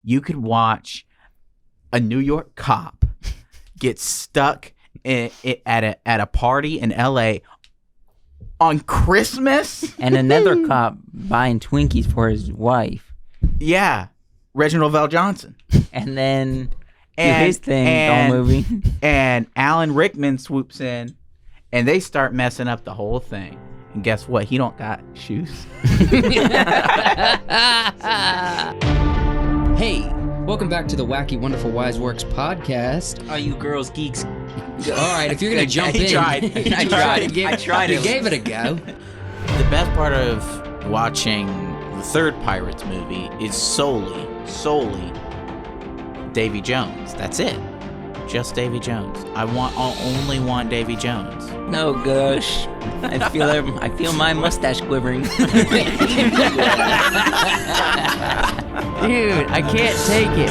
you could watch a New York cop get stuck at a party in L.A. on Christmas, and another cop buying Twinkies for his wife. Yeah, Reginald Val Johnson, and then do his thing all movie. And Alan Rickman swoops in, and they start messing up the whole thing. And guess what? He don't got shoes. Hey, welcome back to the Wacky Wonderful Wise Works podcast. Are you girls geeks? All right, if you're gonna jump in, I tried. You gave it a go. The best part of watching the third Pirates movie is solely Davy Jones. That's it. Just Davy Jones. I'll only want Davy Jones. No, gosh. I feel my mustache quivering. Dude, I can't take it.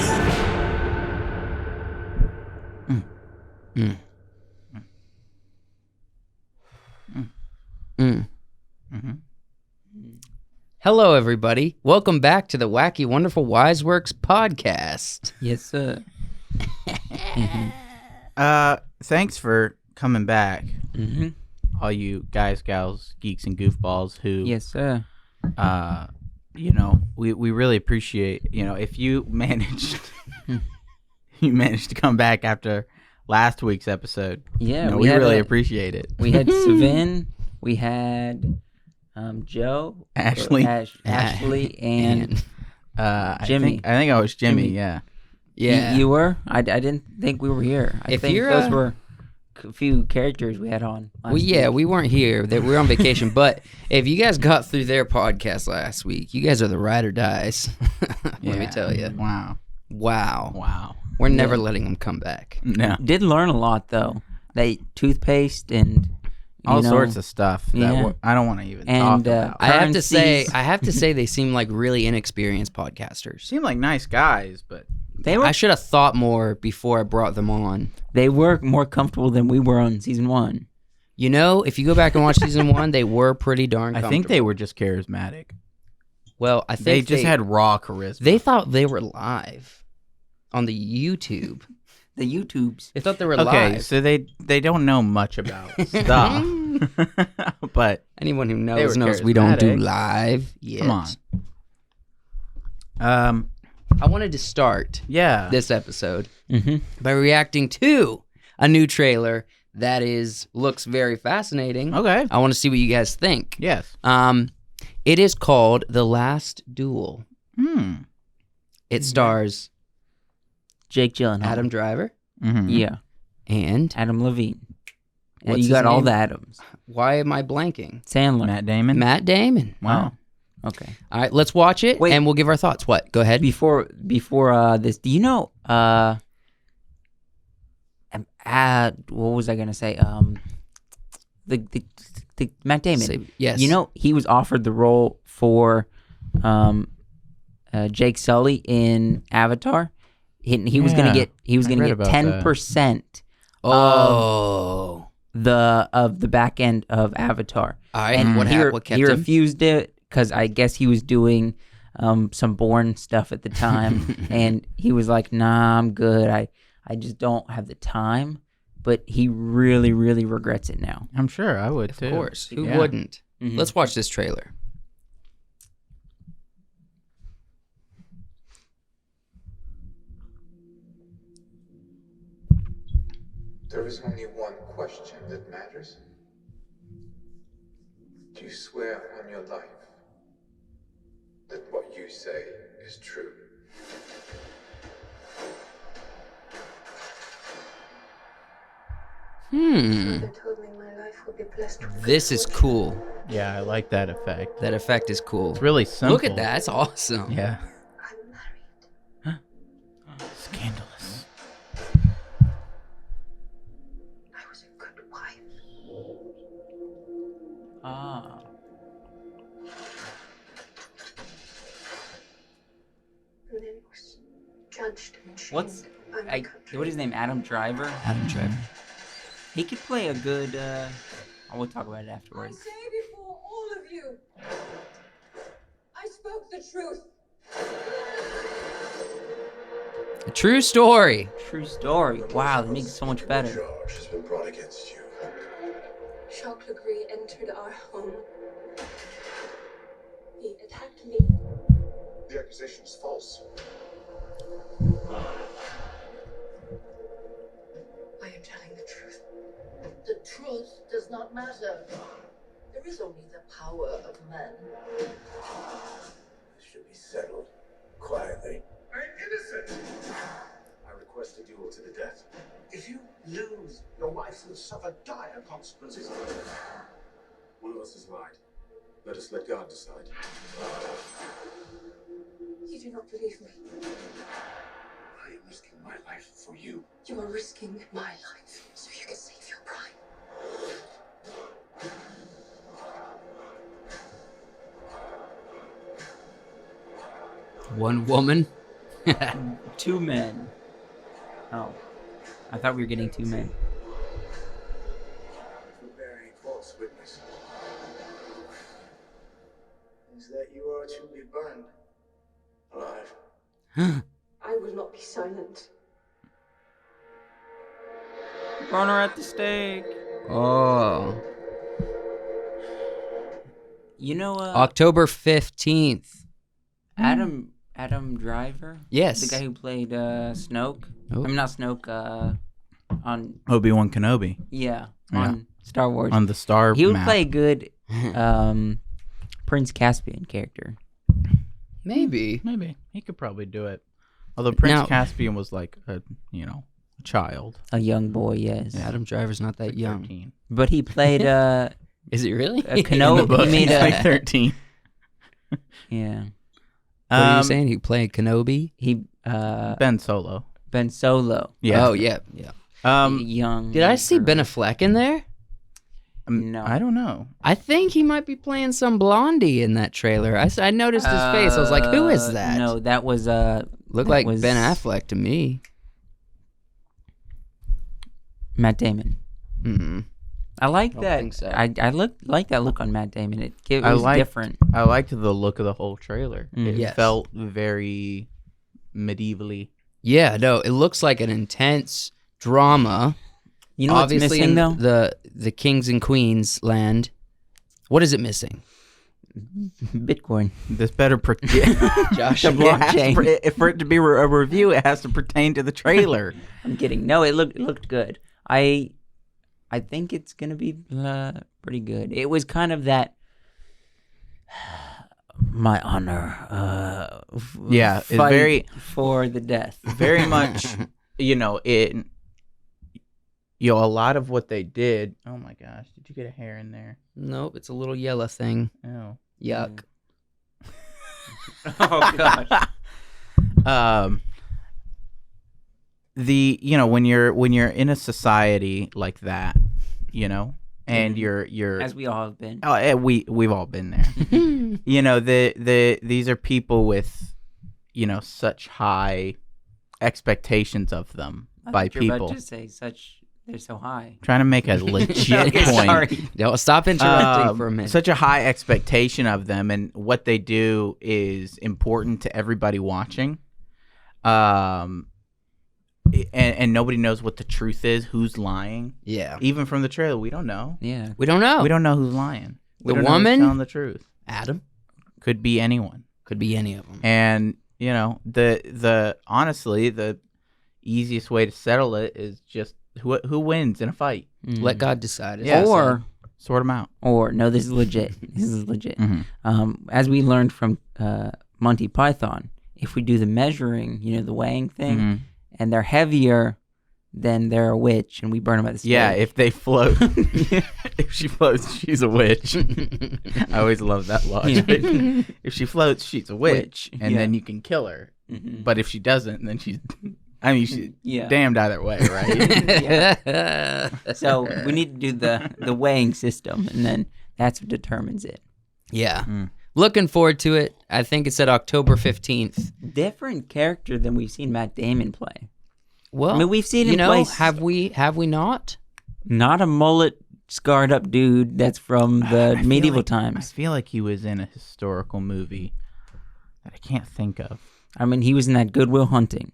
Hello, everybody. Welcome back to the Wacky Wonderful Wise Works podcast. Yes, sir. Thanks for coming back. Mm-hmm. All you guys, gals, geeks, and goofballs who... Yes, sir. We really appreciate, if you managed to come back after last week's episode. Yeah, we really appreciate it. We had Savin, we had Joe, Ashley, and Jimmy. I think I was Jimmy. Yeah. You were? I didn't think we were here. I think those were a few characters we had on last week. We weren't here. We were on vacation. But if you guys got through their podcast last week, you guys are the ride or dies. Let me tell you. Wow. We're never letting them come back. No. Did learn a lot, though. They toothpaste and... all sorts of stuff that I don't want to even talk about. I have to say they seem like really inexperienced podcasters. Seem like nice guys, but I should have thought more before I brought them on. They were more comfortable than we were on season 1. If you go back and watch season 1, they were pretty darn comfortable. I think they were just charismatic. Well, I think they just had raw charisma. They thought they were live on the YouTube. The YouTubes. They thought they were live. Okay, so they don't know much about stuff. But anyone who knows we don't do live yet. Come on. I wanted to start this episode by reacting to a new trailer that looks very fascinating. Okay. I want to see what you guys think. Yes. It is called The Last Duel. It stars Jake Gyllenhaal, Adam Driver, and Adam Levine. What's you got all the Adams. Why am I blanking? Sandler, Matt Damon. Wow. Okay. All right, let's watch it and we'll give our thoughts. What? Go ahead. Before this, do you know? What was I gonna say? The Matt Damon. Yes. He was offered the role for Jake Sully in Avatar. He was gonna get 10% of the back end of Avatar. All right, and what kept he him? refused it because I guess he was doing some Bourne stuff at the time, and he was like, "Nah, I'm good. I just don't have the time." But he really, really regrets it now. I'm sure I would too. Of course, who wouldn't? Let's watch this trailer. There is only one question that matters. Do you swear on your life that what you say is true? This is cool. Yeah, I like that effect. That effect is cool. It's really simple. Look at that. That's awesome. Yeah. I'm married. Huh? Scandalous. I was a good wife. Ah. And then was judged and shamed. What is his name? Adam Driver? Adam Driver. He could play a good, we'll talk about it I afterwards. say before all of you, I spoke the truth. A true story. True story. Wow, that makes it so much better. Charge has been brought against you. Jacques Legree entered our home. He attacked me. The accusation is false. I am telling the truth. The truth does not matter. There is only the power of men. This should be settled quietly. I'm innocent! I request a duel to the death. If you lose, your wife will suffer dire consequences. One of us has lied. Let us let God decide. You do not believe me. I am risking my life for you. You are risking my life so you can save your pride. One woman. 2 men. Oh. I thought we were getting 2 men. For bearing false witness. Is that you are to be burned alive? I will not be silent. Burn her at the stake. Oh. You know, October 15th. Adam Driver? Yes. The guy who played Snoke? Oh. I mean, not Snoke, on... Obi-Wan Kenobi on Star Wars. on the star He would map. play a good Prince Caspian character. Maybe. Maybe he could probably do it. Although Prince Now- Caspian was like a child. A young boy, yes. Adam Driver's not that Like young. 13. But he played Is it really? a Kenobi. In the book, He made he's a... like 13. Yeah. What are you saying? He played Kenobi? He, Ben Solo. Ben Solo. Yeah. Oh, yeah. Young. Did I see girl. Ben Affleck in there? No. I don't know. I think he might be playing some blondie in that trailer. I noticed his face. I was like, who is that? No, that was Looked that like was Ben Affleck to me. Matt Damon. Mm-mm. I like Don't that. think so. I like that look on Matt Damon. It I was liked- different. I liked the look of the whole trailer. It Yes. felt very medievally. Yeah, no, it looks like an intense drama. You know what's Obviously, missing in though? the kings and queens land. What is it missing? Bitcoin. This better Josh, The It has to blockchain. for it to be a review, it has to pertain to the trailer. I'm kidding. No, it looked good. I think it's gonna be pretty good. It was kind of that. My honor. Yeah, it's fight very- for the death. Very much, it. A lot of what they did. Oh my gosh, did you get a hair in there? Nope, it's a little yellow thing. Oh. Yuck. Oh gosh. When you're in a society like that, and you're As we all have been. we've all been there. These are people with such high expectations of them I by thought you were people. about to say they're so high. Trying to make a legit Okay, point. sorry. No, stop interrupting for a minute. Such a high expectation of them, and what they do is important to everybody watching. And nobody knows what the truth is, who's lying. Yeah. Even from the trailer, we don't know. Yeah. We don't know. We don't know who's lying. We The don't know who's woman? telling the truth. Adam? Could be anyone. Could be any of them. And the honestly, the easiest way to settle it is just who wins in a fight. Let God decide. Yeah, Or Sort them out. no, this is legit. This is legit. Mhm. As we learned from Monty Python, if we do the measuring, the weighing thing, Mhm. and they're heavier, then they're a witch, and we burn them at the stake. Yeah, if they float, if she floats, she's a witch. I always love that logic. If she floats, she's a witch, and then you can kill her. Mhm. But if she doesn't, then she's Yeah. damned either way, right? So we need to do the weighing system, and then that's what determines it. Yeah. Mm. Looking forward to it. I think it's at October 15th. Different character than we've seen Matt Damon play. Well, I mean, we've seen him play. have we not? Not a mullet scarred up dude that's from the I feel medieval like- I times. feel like he was in a historical movie that I can't think of. I mean, he was in that Good Will Hunting.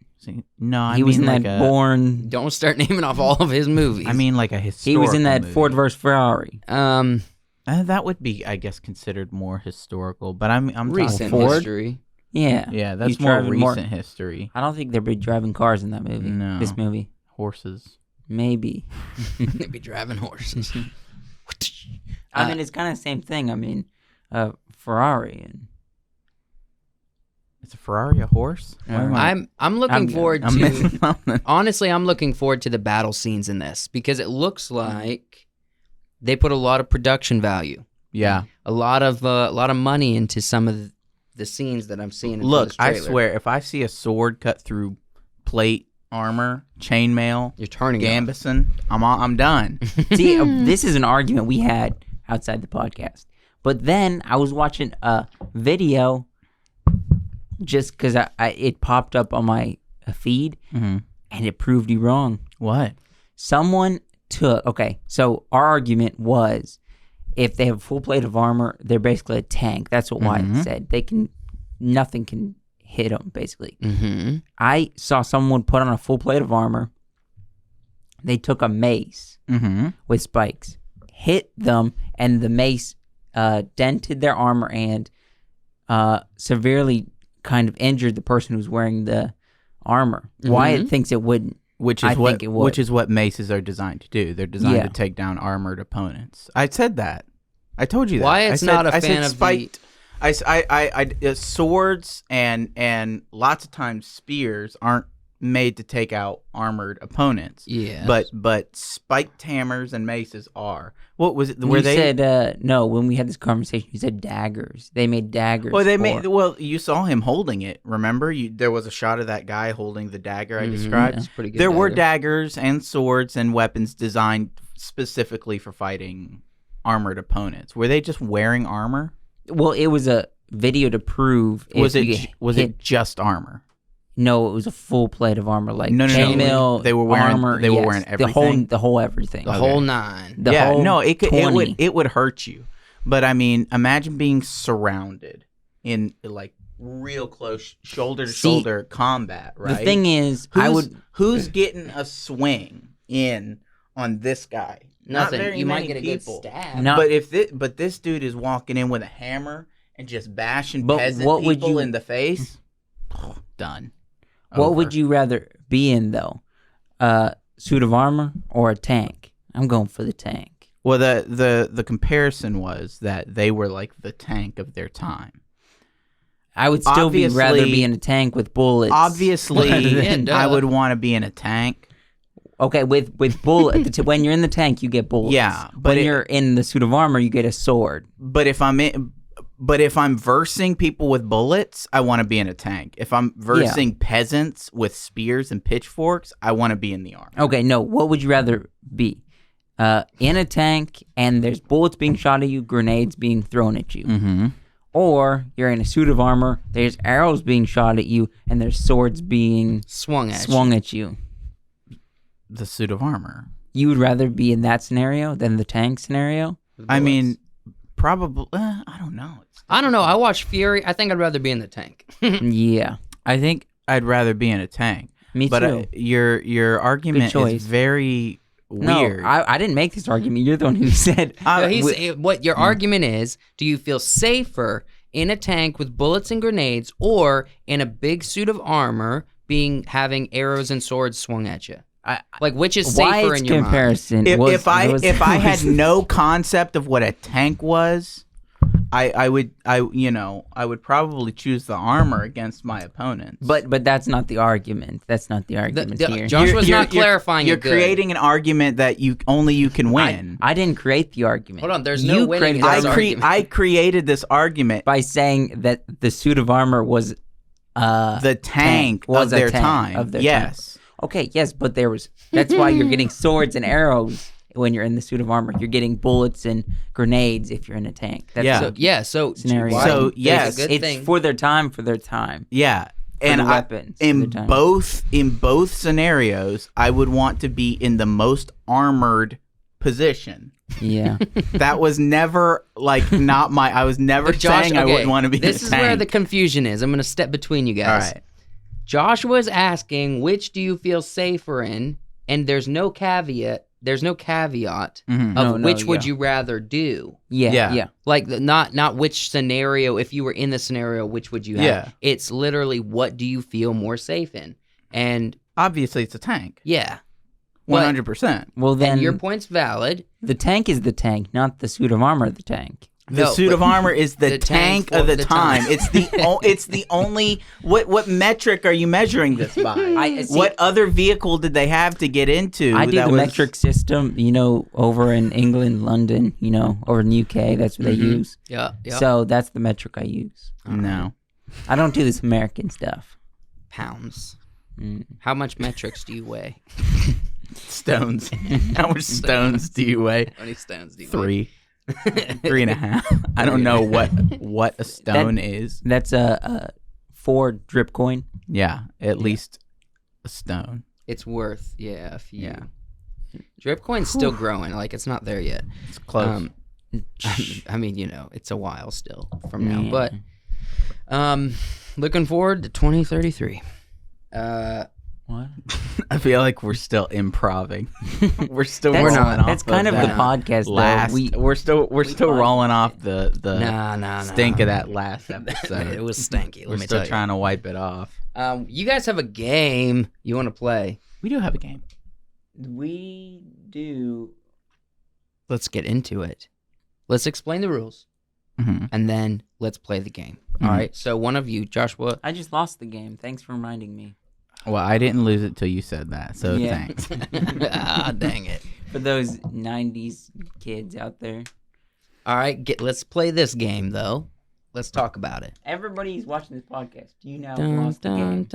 No, I He was in mean that Bourne. Don't start naming off all of his movies. I mean, like a He historical was in that movie. Ford vs Ferrari. That would be, I guess, considered more historical. But I'm recent talking history. Yeah. Yeah, that's He's more driving recent history. I don't think they'd be driving cars in that movie. No. This movie. Horses. Maybe. They'd be driving horses. I mean, it's kind of the same thing. I mean, Ferrari and Is a Ferrari a horse? I'm looking forward I'm missing to. something. Honestly, I'm looking forward to the battle scenes in this because it looks like they put a lot of production value, Yeah. a lot of money into some of the scenes that I'm seeing. In Look, this I trailer. swear, if I see a sword cut through plate, armor, chainmail, You're turning it off. Gambison, I'm done. see, this is an argument we had outside the podcast. But then I was watching a video just because it popped up on my feed, Mhm. and it proved you wrong. What? Someone took, okay, so our argument was if they have a full plate of armor, they're basically a tank. That's what Wyatt said. Nothing can hit them, basically. Mm-hmm. I saw someone put on a full plate of armor. They took a mace Mm-hmm. with spikes, hit them, and the mace dented their armor and severely kind of injured the person who's wearing the armor. Wyatt thinks it wouldn't. Which I is what think it would. which is what maces are designed to do. They're designed Yeah. to take down armored opponents. I said that. I told you that. Wyatt's I said, not a I said fan of spiked. Swords and lots of times spears aren't made to take out armored opponents. Yeah. But spiked hammers and maces are. What was it? You said no when we had this conversation. You said daggers. They made daggers. Well, they for- made. Well, you saw him holding it. Remember, there was a shot of that guy holding the dagger I described. That's pretty good. There were dagger. daggers and swords and weapons designed specifically for fighting armored opponents. Were they just wearing armor? Well, it was a video to prove. Was if it you was hit- it just armor? No, it was a full plate of armor, like No. chainmail. They were wearing- armor. they were yes, wearing The whole everything? everything. The whole 9. The yeah, whole no, it 20. would hurt you. But I mean, imagine being surrounded in like real close shoulder to shoulder combat, right? The thing is, who's getting a swing in on this guy? Not Nothing. very You many might get a people. good stab. No. But this dude is walking in with a hammer and just bashing But peasant what would people you- in the face. Done. What Over. would you rather be in though? Suit of armor or a tank? I'm going for the tank. Well, the comparison was that they were like the tank of their time. I would still rather be in a tank with bullets. Obviously, Yeah, I would want to be in a tank. Okay, with bullet. When you're in the tank, you get bullets. Yeah, but when you're in the suit of armor, you get a sword. But if I'm versing people with bullets, I want to be in a tank. If I'm versing peasants with spears and pitchforks, I want to be in the army. Okay, no. What would you rather be? In a tank, and there's bullets being shot at you, grenades being thrown at you. Mm-hmm. Or you're in a suit of armor, there's arrows being shot at you, and there's swords being Swung at you. The suit of armor. You would rather be in that scenario than the tank scenario? I mean, probably. I don't know. I don't know. I watched Fury. I think I'd rather be in the tank. Yeah. I think I'd rather be in a tank. Me But too. your argument choice. is very weird. No, I didn't make this argument. You're the one who said. What your argument is, do you feel safer in a tank with bullets and grenades or in a big suit of armor having arrows and swords swung at you? Like, which is safer Wyatt's in your mind? comparison. if I had no concept of what a tank was, I would probably choose the armor against my opponents. But that's not the argument. That's not the argument here. Joshua's not clarifying You're it good. creating an argument that you can win. I didn't create the argument. Hold on, there's no You winning in created this the argument. I created this argument. by saying that the suit of armor was The tank was of a their tank time. of their Yes. time. Okay, yes, but that's why you're getting swords and arrows when you're in the suit of armor. You're getting bullets and grenades if you're in a tank. That's Yeah. So Scenario. why- So, it's yes, a good it's thing. for their time. Yeah. And the weapons for in the time. both scenarios, I would want to be in the most armored position. Yeah. That was never not my. I was never But Josh, saying I okay, wouldn't want to be this in a is tank. where the confusion is. I'm going to step between you All guys. right. Joshua's asking, which do you feel safer in? And there's no caveat. There's no caveat Mhm. of No, which would yeah. you rather do. Yeah, Yeah. yeah. Like not which scenario. If you were in the scenario, which would you have? Yeah. It's literally what do you feel more safe in? And Obviously, it's a tank. yeah, 100%. Well, then and your point's valid. the tank is the tank, not the suit of armor of the tank. The No, suit but of armor is the, the tank tank of the for the time. time. It's the it's the only what metric are you measuring this by? I see. What other vehicle did they have to get into? I do that the was- metric system, over in England, London, over in the UK. That's what they use. Yeah, yeah. So that's the metric I use. No. I don't do this American stuff. Pounds. Mm. How much metrics do you weigh? Stones. How much stones do you weigh? How many stones do you 3. 3.5. I don't know what a stone is. That's a 4 drip coin. Yeah, at least a stone. It's worth, a few. Yeah. Drip coin's still growing. Like, it's not there yet. It's close. I mean, it's a while still from now. Yeah. But looking forward to 2033. What? I feel like we're still improving. We're still That's, rolling off. that's kind of the that podcast. last. Though. We're still rolling off the Nah. stink of that last episode. It was stanky. We're Let me still tell trying to wipe it off. you. You guys have a game you want to play? We do have a game. We do. Let's get into it. Let's explain the rules, Mm-hmm. and then let's play the game. All right. So one of you, Joshua. I just lost the game. Thanks for reminding me. Well, I didn't lose it till you said that, so Yeah. thanks. Dang it. For those 90s kids out there. All right. Let's play this game though. Let's talk about it. Everybody's watching this podcast. Do you now lost the game?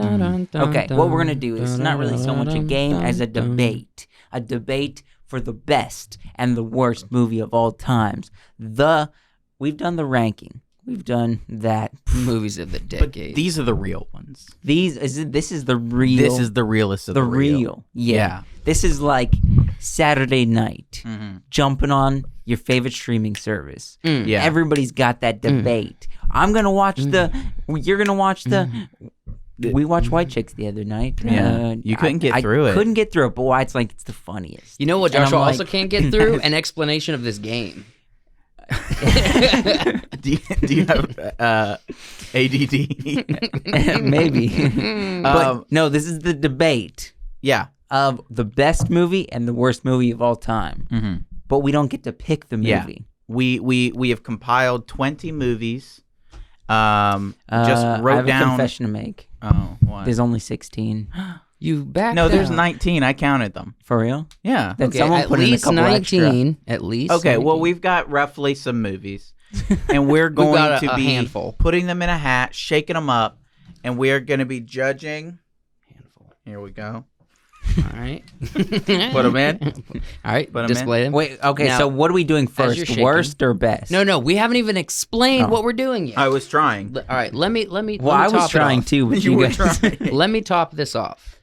Okay, what we're going to do is not really so much a game as a debate. A debate for the best and the worst movie of all times. We've done the ranking. We've done that. Movies of the But decade. these are the real ones. This is the real. This is the realest of the the real. Yeah. This is like Saturday night. Mm-hmm. Jumping on your favorite streaming service. Yeah. Everybody's got that debate. I'm going to watch you're going to watch we watched White Chicks the other night. Yeah. You couldn't get through it. Couldn't get through it, but why it's like it's the funniest. You know what And I'm Joshua like- also can't get through? An explanation of this game. do you have ADD? Maybe. but Um, no, this is the debate Yeah. of the best movie and the worst movie of all time. Mm-hmm. But we don't get to pick the Yeah. movie. We have compiled 20 movies. Just I wrote have a down. confession to make. Oh, what? There's only 16. You back No, there's down. 19. I counted them. For real? Yeah. Then Okay, someone at put in a least couple 19. At least. Okay, well, 19. we've got roughly some movies, and we're going got to a be handful. putting them in a hat, shaking them up, and we're going to be judging. Handful. Here we go. All right. Put them in. All right. Put 'em display them. Wait, okay, Now, so what are we doing you're first? shaking- Worst or best? No, we haven't even explained Oh. what we're doing yet. I was trying. All right. Let me. Well, let I me was top it trying off. too, but You you, were guys. trying. Let me top this off.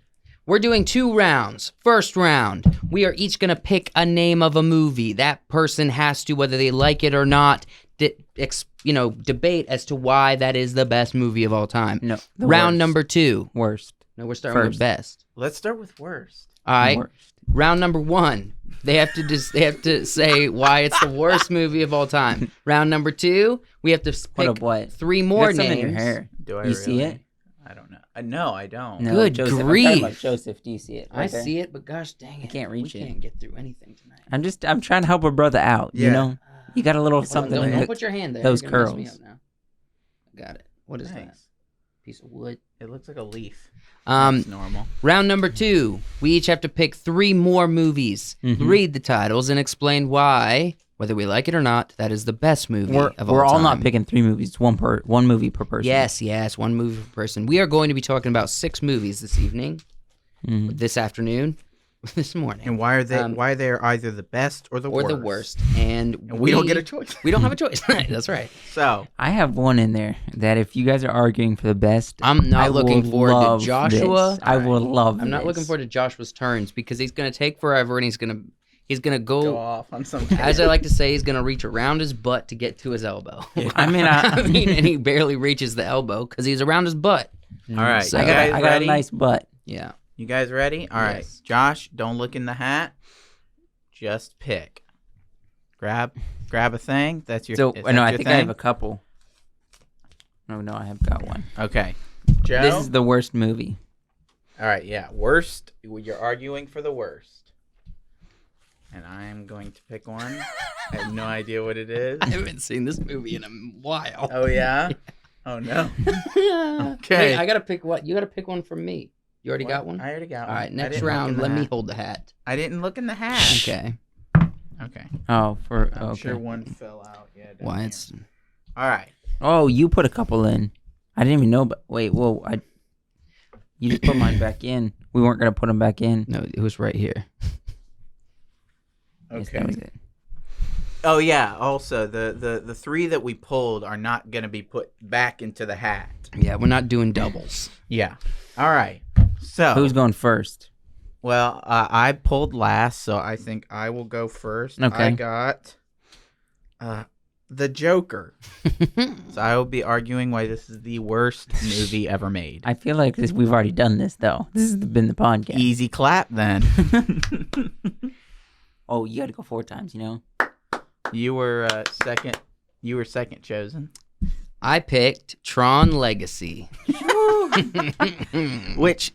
We're doing 2 rounds. First round, we are each going to pick a name of a movie. That person has to, whether they like it or not, debate as to why that is the best movie of all time. No. the Round worst. number 2. Worst. No, we're starting with First. best. Let's start with worst. All right. Worst. Round number 1. They have to say why it's the worst movie of all time. Round number 2, we have to What pick up, what? 3 You more got some names. in your hair. Do I You see really? it? I don't know. No, I don't. No, Good Joseph. I'm grief. talking about Joseph, do you see it? I Right there? see it, but gosh dang it. I can't reach we it. can't get through anything tonight. I'm trying to help a brother out, you Yeah. know? You got a little Hold on, something in don't the- put your hand there. those You're gonna mess me curls. up now. Got it. What is that? Thanks. Piece of wood. It looks like a leaf. Um, That's normal. round number 2. We each have to pick 3 more movies, Mhm. read the titles, and explain why, whether we like it or not, that is the best movie of all We're all time. not picking 3 movies. It's one movie per person. Yes, 1 movie per person. We are going to be talking about 6 movies this evening, Mhm. this afternoon, this morning, And why are they? Um, why they're either the best or the or worst? the worst. And we don't get a choice. We don't have a choice. That's right. So I have one in there that if you guys are arguing for the best, I'm not I looking will forward to love Joshua. this. I will love I'm not this. looking forward to Joshua's turns because he's going to take forever and he's going to go go, off on some. as I like to say, he's going to reach around his butt to get to his elbow. I mean, and he barely reaches the elbow because he's around his butt. All right, So- you I guys got a ready? nice butt. Yeah. You guys ready? All right, Yes. Josh, don't look in the hat. Just pick. Grab a thing. That's your. So is no, that I your think I have thing? a couple. No, I have got one. Okay, Joe. This is the worst movie. All right, yeah. Worst. You're arguing for the worst. And I'm going to pick one. I have no idea what it is. I haven't seen this movie in a while. Oh, yeah? Oh, no. Okay. Wait, I gotta pick what? You gotta pick one from me. You already got one? I already got All one. right, I next didn't look in round, the let me hat. hold the hat. I didn't look in the hat. Okay. Okay. Oh, I'm okay. sure one fell out. Yeah. down Why here. it's All right. Oh, you put a couple in. I didn't even know. But wait, whoa! You just put mine back in. We weren't gonna put them back in. no, it was right here. Yes, Okay. that was it. Oh, yeah. Also, the three that we pulled are not going to be put back into the hat. Yeah, we're not doing doubles. Yeah. All right. So. Who's going first? Well, I pulled last, so I think I will go first. Okay. I got the Joker. So I will be arguing why this is the worst movie ever made. I feel like we've already done this though. This has been the podcast. Easy clap then. Oh, you got to go 4 times. You know. You were second. You were second chosen, I picked Tron Legacy. which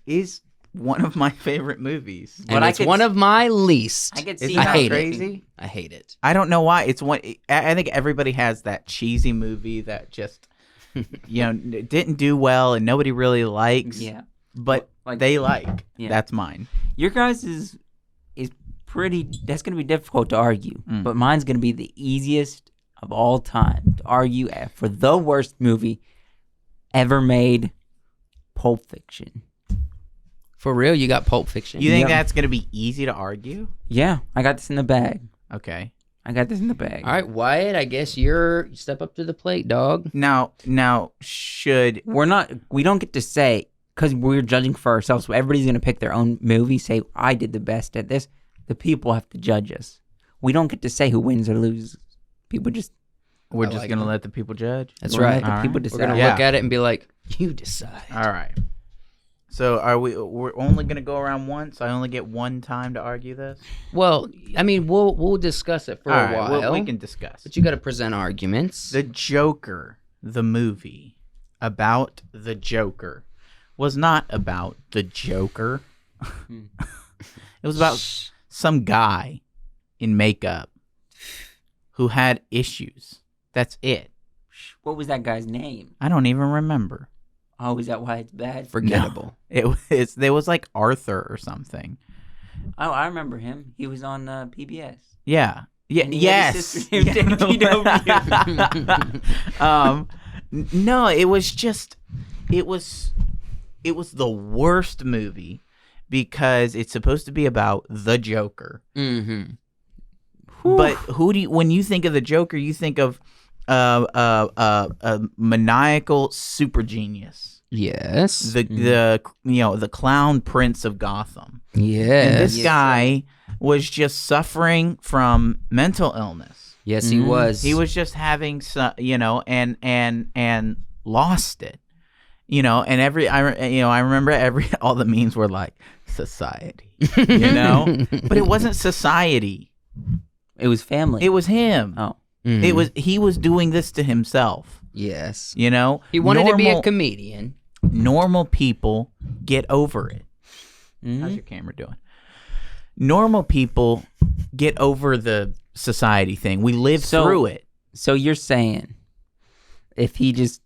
is one of my favorite movies. And it's one of my least. I could Isn't see that how hate it. crazy? I hate it. I don't know why. It's one. I think everybody has that cheesy movie that just, didn't do well and nobody really likes. Yeah. But Like- they like. Yeah. That's mine. Your guys is pretty. That's gonna be difficult to argue, Mm. but mine's gonna be the easiest of all time to argue for the worst movie ever made. Pulp Fiction. For real, you got Pulp Fiction. You think Yeah. that's gonna be easy to argue? Yeah, I got this in the bag. Okay. I got this in the bag. All right, Wyatt, I guess you step up to the plate, dog. Now should We don't get to say, because we're judging for ourselves, so everybody's going to pick their own movie, say, I did the best at this. The people have to judge us. We don't get to say who wins or loses. People just, we're I just like gonna it. let the people judge? That's we're gonna right. let the All people right. decide. We're gonna Yeah. look at it and be like, you decide. All right. So we're only gonna go around once? I only get one time to argue this? Well, I mean, we'll discuss it for All a right, while. we can discuss. But you got to present arguments. The Joker, the movie about the Joker, was not about the Joker. It was about some guy in makeup who had issues. That's it. what was that guy's name? I don't even remember. Oh, is that why it's bad? Forgettable. There was like Arthur or something. Oh, I remember him. He was on PBS. Yeah. Yeah. And he had his Yes. sister named No, it was just, it was the worst movie because it's supposed to be about the Joker. Mm-hmm. But when you think of the Joker, you think of a maniacal super genius, Yes. the clown prince of Gotham. Yes. And this guy was just suffering from mental illness. Yes, he was. He was just having some, and lost it. And I remember all the memes were like society, but it wasn't society. It was family. It was him. Oh. Mhm. He was doing this to himself. Yes. He He wanted to be a comedian. Normal people get over it. Mhm. How's your camera doing? Normal people get over the society thing. We live through it. So you're saying if he just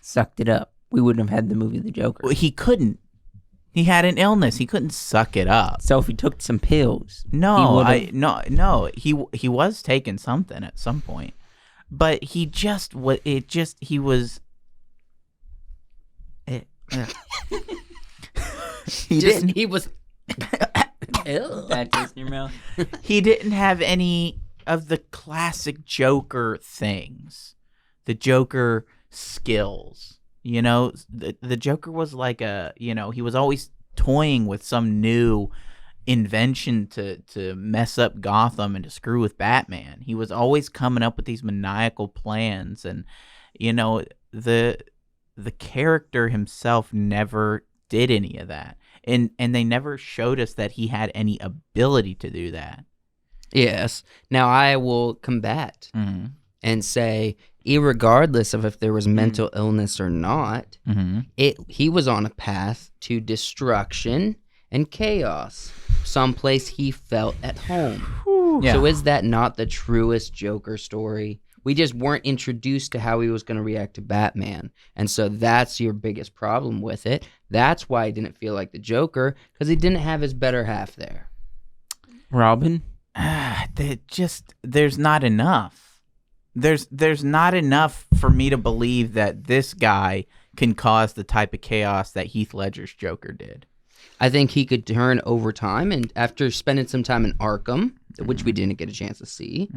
sucked it up, we wouldn't have had the movie The Joker. He couldn't. He had an illness. He couldn't suck it up. So if he took some pills, No, he would've- no. He was taking something at some point, but he just he was. He didn't. He was. Bad taste in your mouth. He didn't have any of the classic Joker things, the Joker skills. The Joker was like he was always toying with some new invention to mess up Gotham and to screw with Batman. He was always coming up with these maniacal plans, and the character himself never did any of that. And they never showed us that he had any ability to do that. Yes. Now I will combat Mm-hmm. and say, irregardless of if there was mental illness or not, Mm-hmm. he was on a path to destruction and chaos, someplace he felt at home. Yeah. So is that not the truest Joker story? We just weren't introduced to how he was going to react to Batman. And so that's your biggest problem with it. That's why I didn't feel like the Joker, because he didn't have his better half there. Robin? There's not enough. There's not enough for me to believe that this guy can cause the type of chaos that Heath Ledger's Joker did. I think he could turn over time, and after spending some time in Arkham, which we didn't get a chance to see,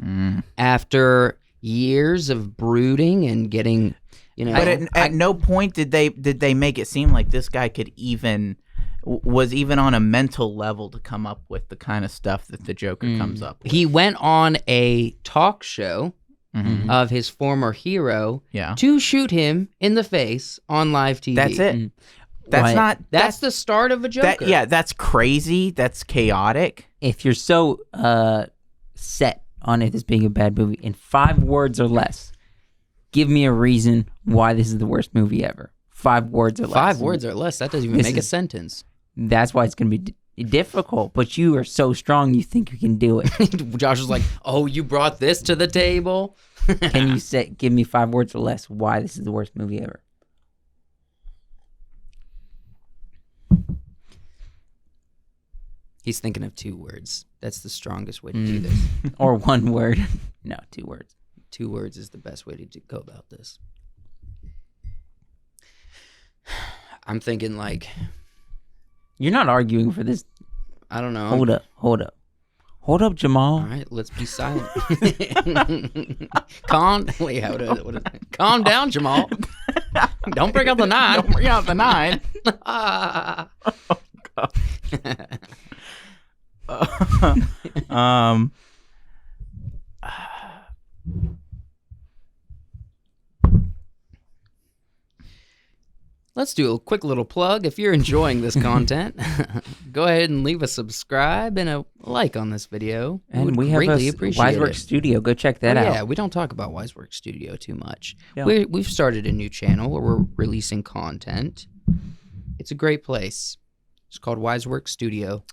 after years of brooding and getting, But at no point did they make it seem like this guy was even on a mental level to come up with the kind of stuff that the Joker comes up with. He went on a talk show of his former hero to shoot him in the face on live TV. That's it. That's the start of a Joker. That's crazy. That's chaotic. If you're so set on it as being a bad movie, in 5 words or less, give me a reason why this is the worst movie ever. 5 words or less. 5 words or less. That doesn't even make a sentence. That's why it's going to be difficult, but you are so strong you think you can do it. Josh was like, oh, you brought this to the table? Can you give me 5 words or less why this is the worst movie ever? He's thinking of 2 words. That's the strongest way to do this. Or 1 word. No, 2 words. 2 words is the best way to go about this. I'm thinking like... You're not arguing for this. I don't know. Hold up, Jamal. All right, let's be silent. Calm down, Jamal. Don't bring up the 9. Don't bring out the 9. Let's do a quick little plug. If you're enjoying this content, go ahead and leave a subscribe and a like on this video. And we have greatly a appreciate Wiseworks it. Studio. Go check that out. Yeah, we don't talk about Wiseworks Studio too much. Yeah. We've started a new channel where we're releasing content. It's a great place. It's called Wiseworks Studio.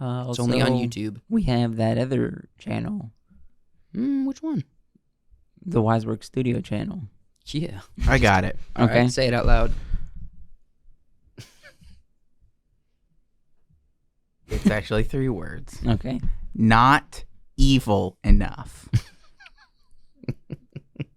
It's only on YouTube. We have that other channel, Which one? the Wiseworks Studio channel. Yeah. I got it. All Okay. right, say it out loud. It's actually 3 words. Okay. Not evil enough.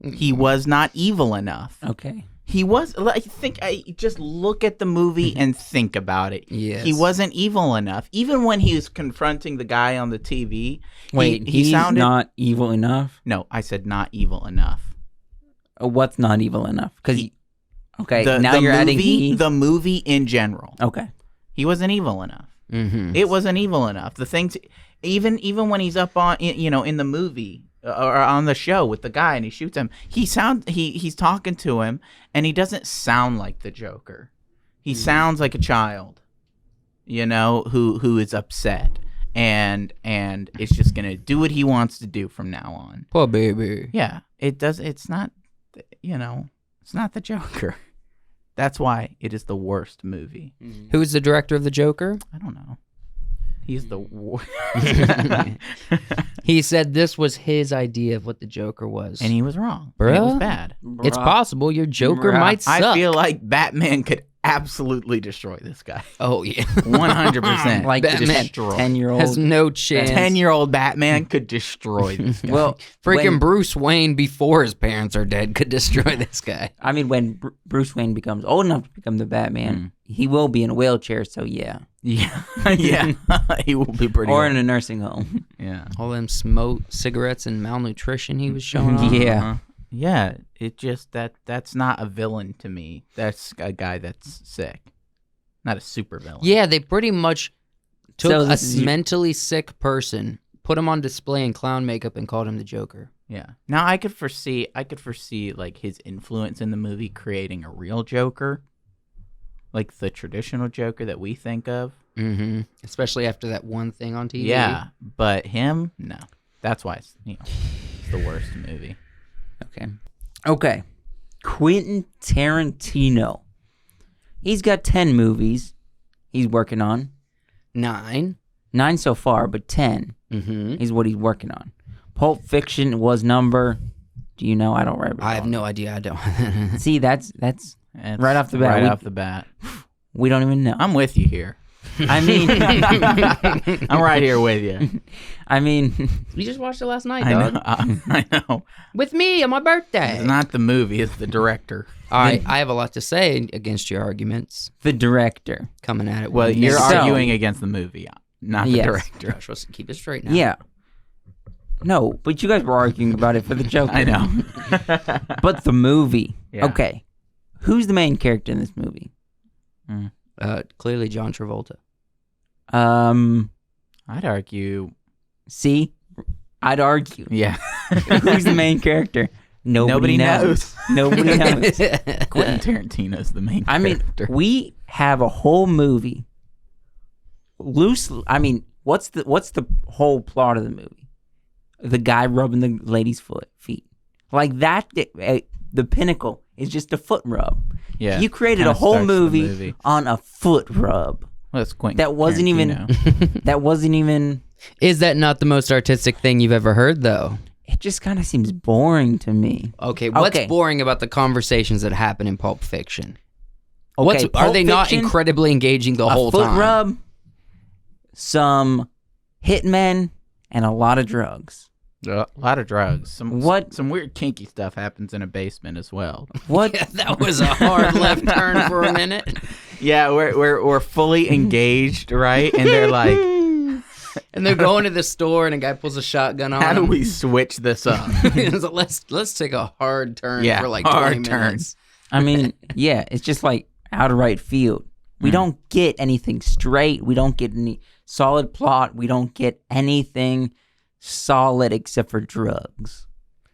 He was not evil enough. Okay. He was. I just look at the movie and think about it. Yes. He wasn't evil enough. Even when he was confronting the guy on the TV. Wait, he he's sounded not evil enough? No, I said not evil enough. What's not evil enough? Because okay, The now you're movie, adding he. the movie in general. Okay. He wasn't evil enough. Mm-hmm. It wasn't evil enough. The things, even when he's up on, in the movie or on the show with the guy and he shoots him, he's talking to him and he doesn't sound like the Joker. He sounds like a child, who is upset and is just gonna do what he wants to do from now on. Poor baby. Yeah, it does. It's not, it's not the Joker. That's why it is the worst movie. Who's the director of the Joker? I don't know. He's the worst. He said this was his idea of what the Joker was. And he was wrong. And it was Bruh. bad. It's possible your Joker Bruh. might suck. I feel like Batman could absolutely destroy this guy. Oh, yeah. 100%. Like Batman destroy. 10-year-old. Has no chance. 10-year-old Batman could destroy this guy. Well, Freaking when- Bruce Wayne before his parents are dead could destroy this guy. I mean, when Bruce Wayne becomes old enough to become the Batman, he will be in a wheelchair, so yeah. yeah. Yeah. He will be pretty Or old. in a nursing home. Yeah. All them smoke, cigarettes, and malnutrition he was showing off. Yeah. Uh-huh. Yeah. It just, that's not a villain to me. That's a guy that's sick. Not a super villain. Yeah, they pretty much took So a this is- mentally sick person, put him on display in clown makeup, and called him the Joker. Yeah. Now I could foresee like his influence in the movie creating a real Joker, like the traditional Joker that we think of. Mm-hmm. Especially after that one thing on TV. Yeah, but him, no. That's why it's the worst movie. Okay. Quentin Tarantino. He's got 10 movies he's working on. 9. 9 so far, but 10 is what he's working on. Pulp Fiction was number. Do you know? I don't remember. I have no idea. I don't. See, that's It's right off the bat. Right off the bat. We don't even know. I'm with you here. I mean, I'm right here with you. I mean, We just watched it last night, I dog. know. I know. With me on my birthday. It's not the movie, it's the director. All right, I have a lot to say against your arguments. the director. Coming at it. Well, with you're So- arguing against the movie, not the Yes. director. Josh, let's keep it straight now. Yeah. No, but you guys were arguing about it for the Joker. I know. But the movie. Yeah. Okay. Who's the main character in this movie? Clearly John Travolta. I'd argue, See? I'd argue. yeah. Who's the main character? Nobody knows. Nobody knows. Quentin Tarantino's the main I mean, character. we have a whole movie. I mean, what's the whole plot of the movie? The guy rubbing the lady's feet. Like that, the pinnacle is just a foot rub. Yeah, You created kinda a whole starts the movie on a foot rub. Well, that's Quentin That wasn't Tarantino. That wasn't even. Is that not the most artistic thing you've ever heard, though? It just kind of seems boring to me. Okay, what's Okay. boring about the conversations that happen in Pulp Fiction? Okay, Are Pulp they not Fiction, incredibly engaging the a whole foot time? rub, some hitmen, and a lot of drugs. A lot of drugs. Some weird kinky stuff happens in a basement as well. What? That was a hard left turn for a minute. Yeah, we're fully engaged, right? And they're like, And they're going to the store, and a guy pulls a shotgun on how do him. we switch this up? So let's take a hard turn Yeah, for like hard 20 turn. minutes. I mean, yeah, it's just like out of right field. We don't get anything straight. We don't get any solid plot. We don't get anything solid except for drugs.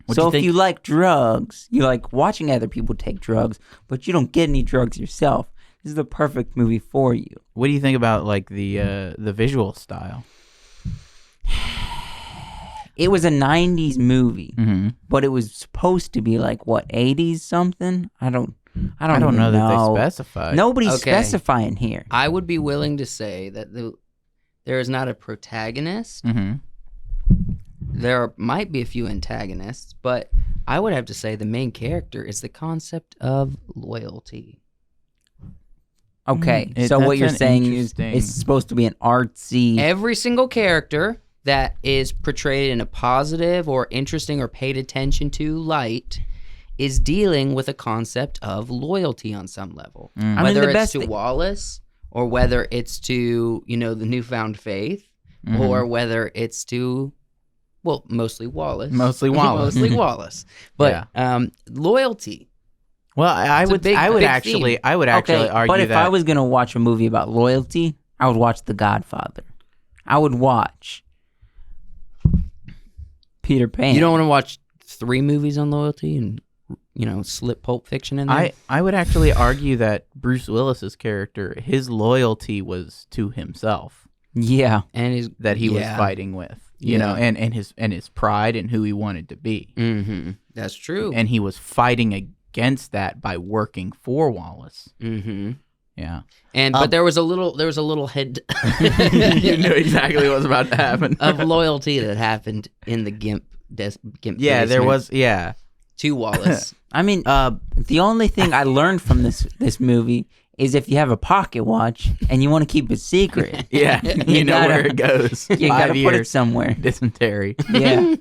What do So you if think- you like drugs, you like watching other people take drugs, but you don't get any drugs yourself. This is the perfect movie for you. What do you think about like the visual style? It was a 90s movie, Mm-hmm. but it was supposed to be like what, 80s something? I don't I don't even know that they specified. Nobody's Okay. specifying here. I would be willing to say that there is not a protagonist. Mm-hmm. There might be a few antagonists, but I would have to say the main character is the concept of loyalty. Okay, Mm, so what that's you're an saying is interesting- it's supposed to be an artsy. Every single character that is portrayed in a positive or interesting or paid attention to light is dealing with a concept of loyalty on some level. I mean, Whether the it's best to thing- Wallace or whether it's to, the newfound faith or whether it's to, well, mostly Wallace. Mostly Wallace. Mostly Wallace. But loyalty. Well, I It's a would big actually theme. argue but if that I was gonna watch a movie about loyalty, I would watch The Godfather. I would watch Peter Pan. You don't want to watch 3 movies on loyalty and, slip Pulp Fiction in there? I would actually argue that Bruce Willis's character, his loyalty was to himself Yeah, and that he was fighting with, you know, and his pride and who he wanted to be. Mm-hmm. That's true. And he was fighting against that by working for Wallace. Mm-hmm. Yeah. But there was a little head You knew exactly what was about to happen. of loyalty that happened in the Gimp Yeah, there basement was, yeah. to Wallace. I mean, the only thing I learned from this movie is if you have a pocket watch and you want to keep it secret, Yeah, you know gotta- where it goes. you 5 gotta put it years, somewhere. dysentery. Yeah,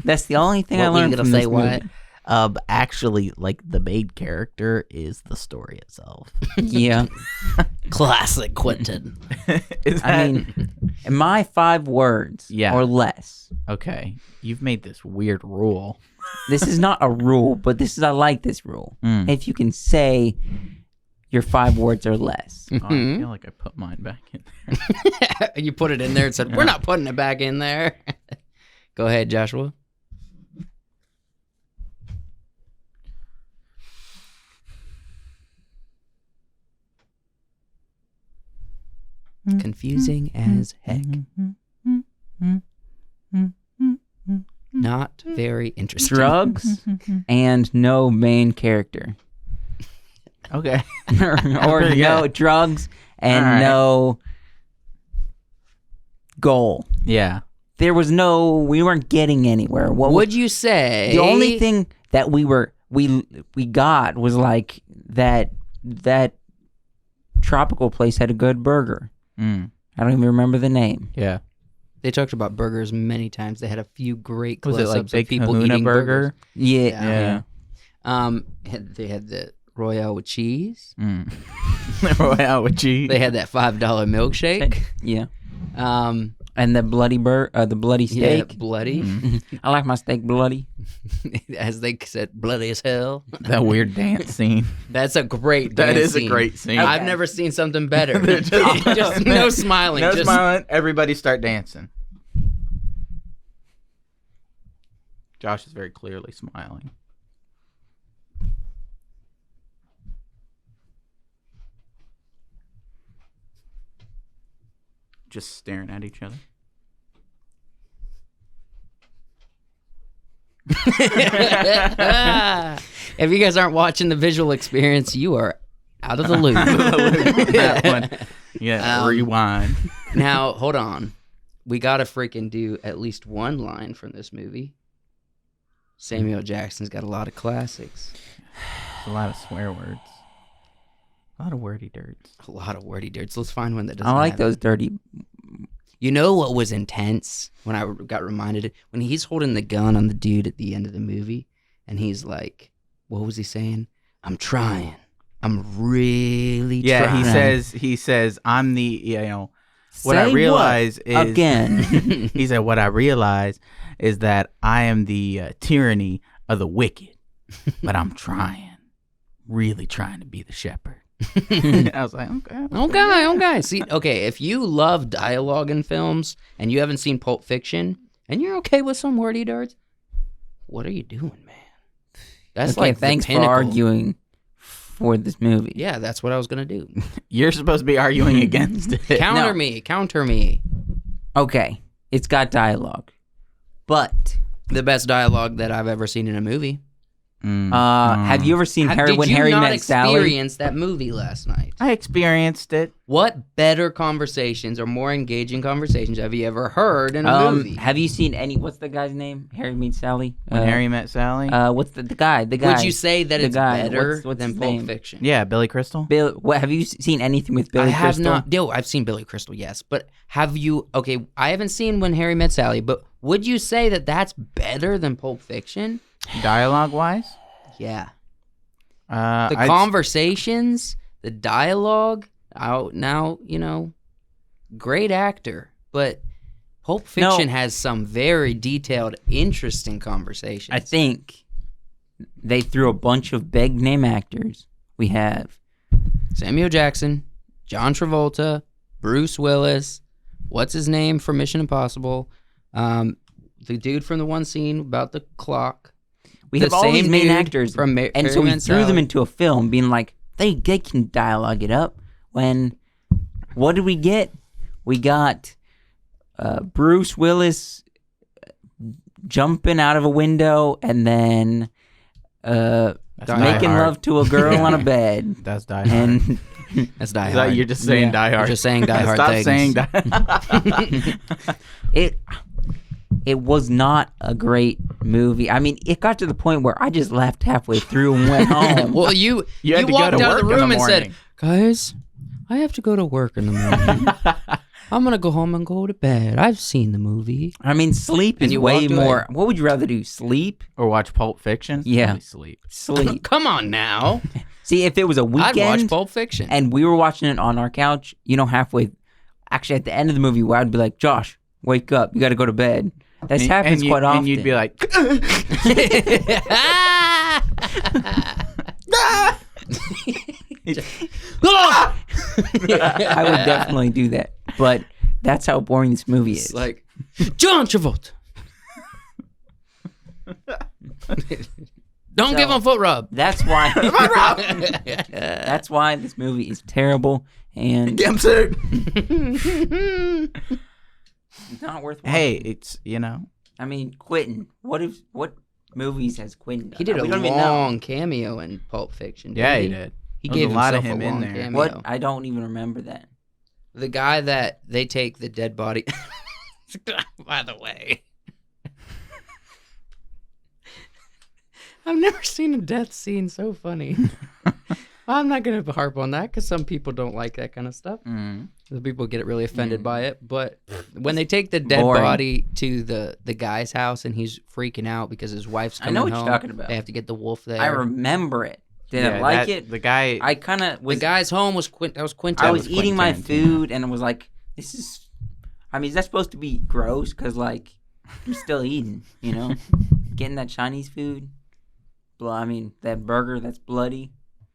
that's the only thing I What were you learned gonna from say, this Wyatt? movie. Actually, like the main character is the story itself. Yeah, Classic Quentin. Is I that- mean, my 5 words Yeah. or less. okay, you've made this weird rule. This is not a rule, but I like this rule. Mm. If you can say your 5 words or less. Oh, I feel like I put mine back in there. You put it in there and said, "We're not putting it back in there." Go ahead, Joshua. Confusing as heck. Not very interesting. Drugs and no main character. Okay. or Pretty no good. drugs and All right. no goal. Yeah. There was no, we weren't getting anywhere. What Would you say the only thing that we got was like that tropical place had a good burger. Mm. I don't even remember the name. Yeah. They talked about burgers many times. They had a few great Was close-ups it like of Big people Kahuna eating Burger? Yeah. Yeah. They had the Royale with cheese. Mm. Royale with cheese. They had that $5 milkshake. Yeah. And the bloody steak. Yeah, bloody. I like my steak bloody. As they said, bloody as hell. That weird dance scene. That's a great That dance is a scene. great scene. I've never seen something better. They're just no smiling. No just, smiling. Everybody start dancing. Josh is very clearly smiling. Just staring at each other. If you guys aren't watching the visual experience, you are out of the loop. That one. Yeah, rewind. Now, hold on. We got to freaking do at least one line from this movie. Samuel Jackson's got a lot of classics. A lot of swear words. A lot of wordy dirts. A lot of wordy dirts. Let's find one that doesn't I like have those it. dirty. You know what was intense when I got reminded? When he's holding the gun on the dude at the end of the movie, and he's like, what was he saying? I'm trying. I'm really Yeah, trying. he says, I'm the, what I Say realize what? is Again. he said, what I realize is that I am the tyranny of the wicked, but I'm trying, really trying to be the shepherd. I was like, okay. Okay. See, okay, if you love dialogue in films and you haven't seen Pulp Fiction and you're okay with some wordy dirts, what are you doing, man? That's Okay, like the thanks for pinnacle. arguing for this movie. Yeah, that's what I was gonna do. You're supposed to be arguing against it. Counter me. Okay, it's got dialogue, but The best dialogue that I've ever seen in a movie. have you ever seen Did when you Harry not Met Sally? experience that movie last night? I experienced it. What better conversations or more engaging conversations have you ever heard in a movie? Have you seen any? What's the guy's name? Harry Meets Sally. When Harry Met Sally? What's the guy? The guy. Would you say that the it's guy. better What's than his Pulp name? Fiction? Yeah, Billy Crystal. Bill? What have you seen anything with Billy I have Crystal? not. No, I've seen Billy Crystal, yes. But have you? Okay, I haven't seen When Harry Met Sally, but would you say that that's better than Pulp Fiction? Dialogue-wise? Yeah. The The conversations, the dialogue. Now, great actor, but Pulp Fiction has some very detailed, interesting conversations. I think they threw a bunch of big name actors. We have Samuel Jackson, John Travolta, Bruce Willis, what's his name from Mission Impossible, the dude from the one scene about the clock. we The have all these same main dude actors, from and Harry so we Met threw them Sally. into a film, being like they can dialogue it up. When what did we get? We got Bruce Willis jumping out of a window and then making Hard. love to a girl on a bed. That's Die Hard. And That's Die Is Hard. that you're just saying Yeah. Die Hard? You're just saying Die Hard Stop things. saying Die it was not a great movie. I mean, it got to the point where I just left halfway through and went home. Well, you had to go walked to out of the work in room the and said, morning. "Guys, I have to go to work in the morning. I'm gonna go home and go to bed. I've seen the movie." I mean, sleep And is you way walked away. more. What would you rather do? Sleep? Or watch Pulp Fiction? Yeah. Probably sleep. Sleep. Come on now. See, if it was a I'd watch weekend Pulp Fiction. and we were watching it on our couch, halfway, actually at the end of the movie, where I'd be like, Josh, wake up. You got to go to bed. That happens quite often. And you'd be like, I would definitely do that. But that's how boring this movie is. It's like John Travolta. Don't give him a foot rub. That's why. That's why this movie is terrible And I'm sick. not worth watching. Hey, it's I mean, Quentin. What movies has Quentin done? He did a We don't even know. long cameo in Pulp Fiction. Didn't yeah, he he did. He There was gave a lot of himself him in long there. cameo. What? I don't even remember that. The guy that they take the dead body. By the way, I've never seen a death scene so funny. I'm not gonna harp on that because some people don't like that kind of stuff. Mhm. The people get really offended by it. But when they take the dead Boring. body to the guy's house and he's freaking out because his wife's I coming know what home, you're talking about. They have to get the wolf there. I remember it. Didn't Yeah, like that- it. The guy. I kind of the was. guy's home was That was Quentin. I was was eating my Quentin Tarantino. food and I was like, "This is." I mean, is that supposed to be gross? Because like, I'm still eating. You know, getting that Chinese food. I mean, that burger that's bloody.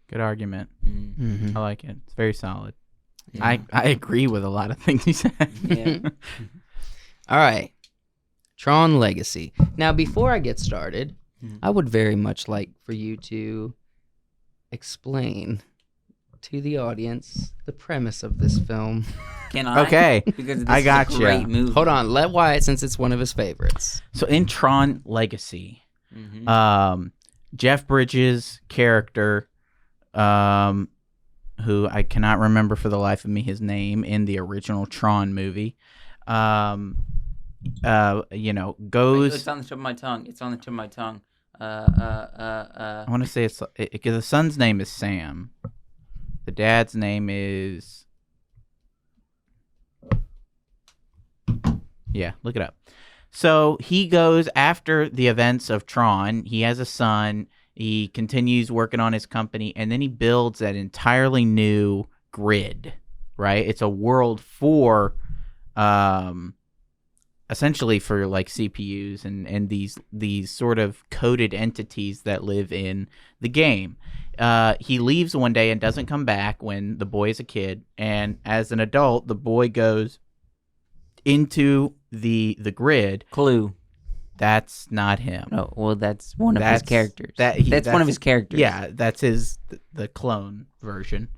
Good argument. Mhm. I like it. It's very solid. I agree with a lot of things he said. Yeah. All right. Tron Legacy. Now, before I get started, I would very much like for you to explain to the audience the premise of this film. Can I? Okay, Because this I is gotcha. a great movie. Hold on. Let Wyatt, since it's one of his favorites. So in Tron Legacy, Mhm. Jeff Bridges' character, who I cannot remember for the life of me his name in the original Tron movie, goes. It's on the tip of my tongue. It's on the tip of my tongue. I want to say because the son's name is Sam, the dad's name is. Yeah, look it up. So he goes after the events of Tron. He has a son. He continues working on his company, and then he builds an entirely new grid, right? It's a world for, essentially for like CPUs and these sort of coded entities that live in the game. He leaves one day and doesn't come back when the boy is a kid, and as an adult, the boy goes into the grid. Clue. That's not him. No, well, that's one of his characters. That's one of his characters. Yeah, that's the clone version.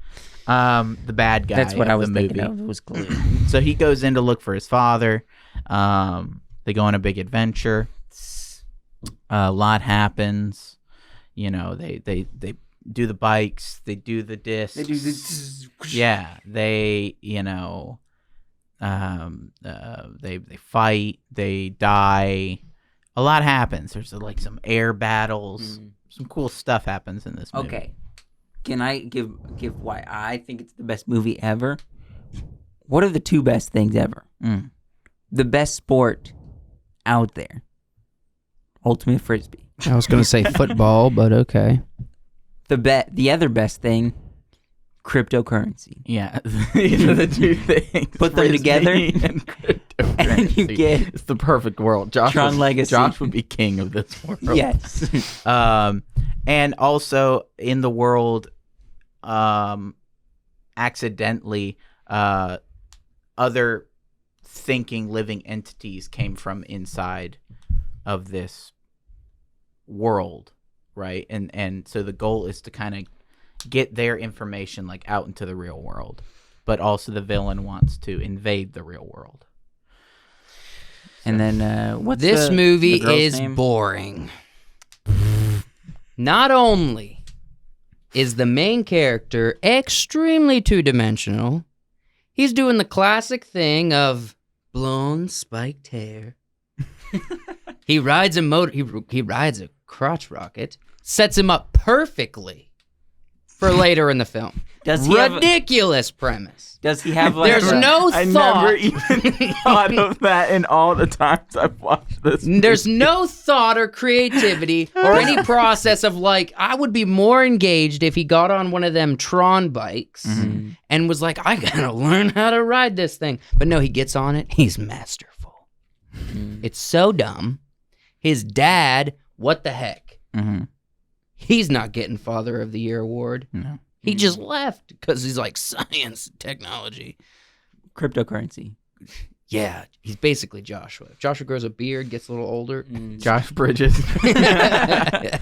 The bad guy. That's what I of was the thinking movie. of. It was Clue. So he goes in to look for his father. They go on a big adventure. A lot happens. You know, they do the bikes. They do the discs. They do this. Yeah, they they fight. They die. A lot happens. There's like some air battles. Some cool stuff happens in this movie. Okay. Can I give why I think it's the best movie ever? What are the two best things ever? The best sport out there. Ultimate Frisbee. I was going to say football, but okay. The other best thing, cryptocurrency. Yeah, these are the two things. Put them together, and cryptocurrency. and you get It's the perfect world. Tron Legacy. Josh would be king of this world. yes. And also in the world, accidentally, other thinking living entities came from inside of this world, right? And so the goal is to kind of get their information like out into the real world, but also the villain wants to invade the real world. And then what's This the movie girl's is name? boring. Not only is the main character extremely two-dimensional, he's doing the classic thing of blonde spiked hair. He rides he rides a crotch rocket, sets him up perfectly for later in the film. Does he have Ridiculous premise. Does he have like There's a- no I thought. never even thought of that in all the times I've watched this. There's no thought or creativity or any process of like, I would be more engaged if he got on one of them Tron bikes and was like, I gotta learn how to ride this thing. But no, he gets on it. He's masterful. It's so dumb. His dad, what the heck? He's not getting Father of the Year award. No. He just left because he's like science, technology. cryptocurrency? Yeah, he's basically Joshua. Joshua grows a beard, gets a little older. Josh Bridges. Yeah,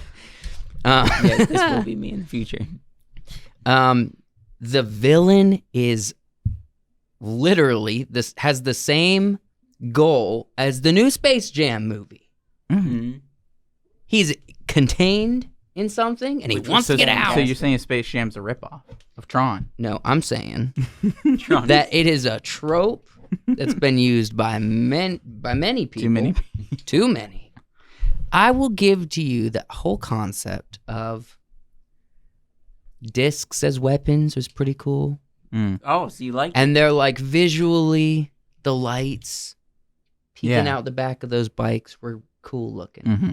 this will be me in the future. the villain is literally has the same goal as the new Space Jam movie. Mm-hmm. He's contained in something and he wants to get out. So you're saying Space Jam's a ripoff of Tron? No, I'm saying that it is a trope that's been used by many people. Too many. I will give to you the whole concept of discs as weapons was pretty cool. Oh, so you like And they're like visually, the lights peeking Yeah. out the back of those bikes were cool looking. Mm-hmm.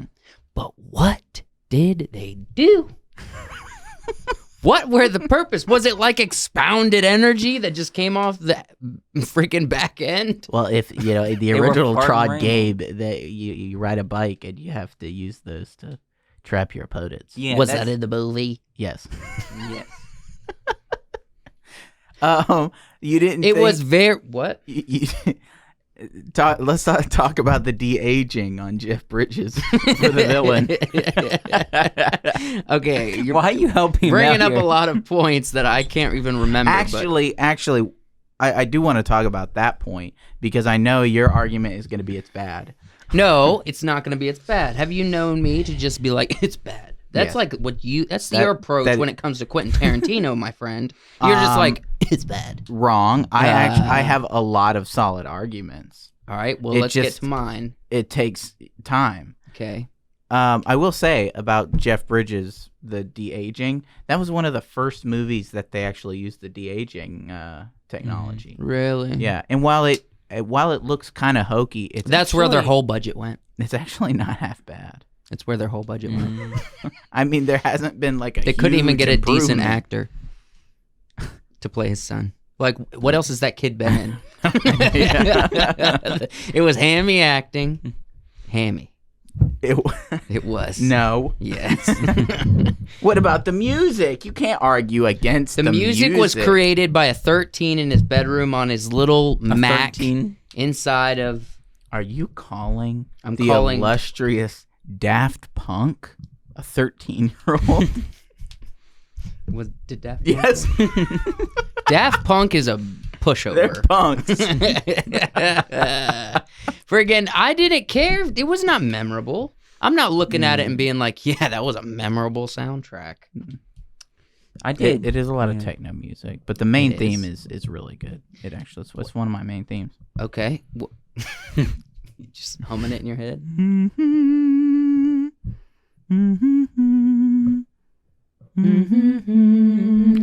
But what did they do? What were the purpose? Was it like expounded energy that just came off the freaking back end? Well, if you know the They were original Tron partnering. game, that you ride a bike and you have to use those to trap your opponents. Yeah, Was that's- that in the movie? Yes. Yes. You didn't. It think- was very what? Let's not talk about the de-aging on Jeff Bridges for the villain. Okay, you're Why are you helping him bringing out up here? a lot of points that I can't even remember. Actually, I do want to talk about that point because I know your argument is going to be it's bad. no, it's not going to be. It's bad. Have you known me to just be like, it's bad? That's Yes. like what you. That's That- your approach that- when it comes to Quentin Tarantino, my friend. You're just like, it's bad. Wrong. I have a lot of solid arguments. All right, well, It let's get just- to mine. It takes time. Okay. I will say about Jeff Bridges, the de-aging, that was one of the first movies that they actually used the de-aging technology. Really? Yeah, and while it looks kind of hokey, That's where their actually- whole budget went. It's actually not half bad. That's where their whole budget went. I mean, there hasn't been like a They couldn't even huge get a decent improvement. actor to play his son. Like, what else has that kid been in? It was hammy acting. Hammy. It was. No. Yes. What about the music? You can't argue against The music was created by a 13 in his bedroom on his little Mac 13? inside of. Are you calling I'm the calling- illustrious Daft Punk a 13-year-old? Did Daft Punk? Yes, Daft Punk is a they're pushover. punks. Friggin', I didn't care. It was not memorable. I'm not looking at it and being like, yeah, that was a memorable soundtrack. I did. It is a lot of Yeah. techno music, but the main It theme is. is really good. It actually it's one of my main themes. Okay. You just humming it in your head?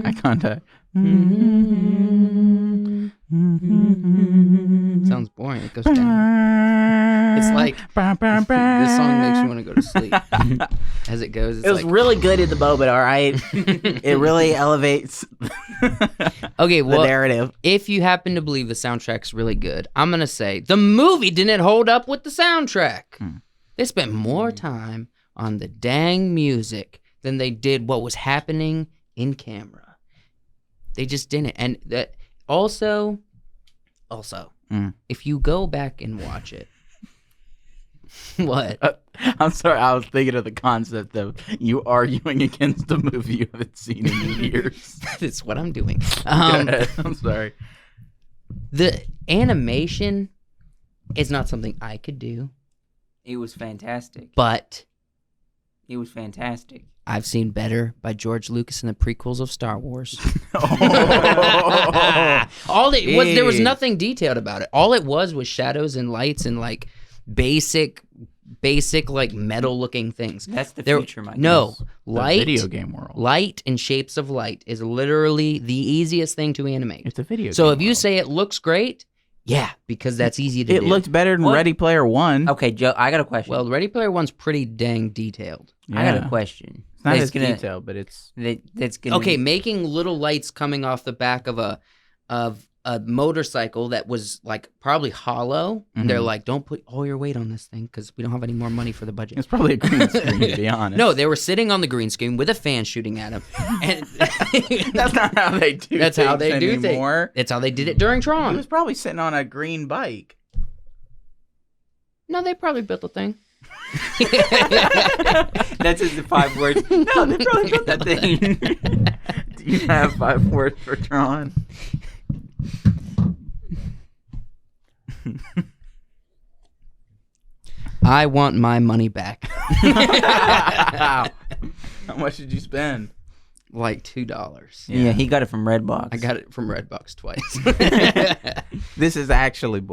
Eye contact. Sounds boring. It goes down. It's like this song makes you want to go to sleep. As it goes, it's It was like, really good in the moment, all right? It really elevates okay, the well, narrative. if you happen to believe the soundtrack's really good, I'm going to say the movie didn't hold up with the soundtrack. They spent more time on the dang music than they did what was happening in camera. They just didn't. And that also, if you go back and watch it, what? I'm sorry, I was thinking of the concept of you arguing against a movie you haven't seen in years. That's what I'm doing. I'm sorry. The animation is not something I could do, It was fantastic. but It was fantastic. I've seen better by George Lucas in the prequels of Star Wars. All it was, there was nothing detailed about it. All it was shadows and lights and like basic like metal looking things. That's the There- future, Mike. No, The light, video game world. light and shapes of light is literally the easiest thing to animate. It's a video So game if you world. say it looks great, yeah, because that's easy to it do. looked better than What? Ready Player One. Okay, Joe, I got a question. Well, Ready Player One's pretty dang detailed. I got Yeah. a question. It's not That's as gonna- detailed, but it's That's gonna. Okay, making little lights coming off the back of a motorcycle that was like probably hollow. And they're Mhm. like, don't put all your weight on this thing because we don't have any more money for the budget. it's probably a green screen to be honest. No, they were sitting on the green screen with a fan shooting at them. And that's not how they do. That's how things they do things. anymore. It's how they did it during He Tron. was probably sitting on a green bike. No, they probably built the thing. That's just the 5 words. No, they probably built that thing. You have 5 words for Tron. I want my money back. How much did you spend? Like $2. Yeah, he got it from Redbox. I got it from Redbox twice. This is actually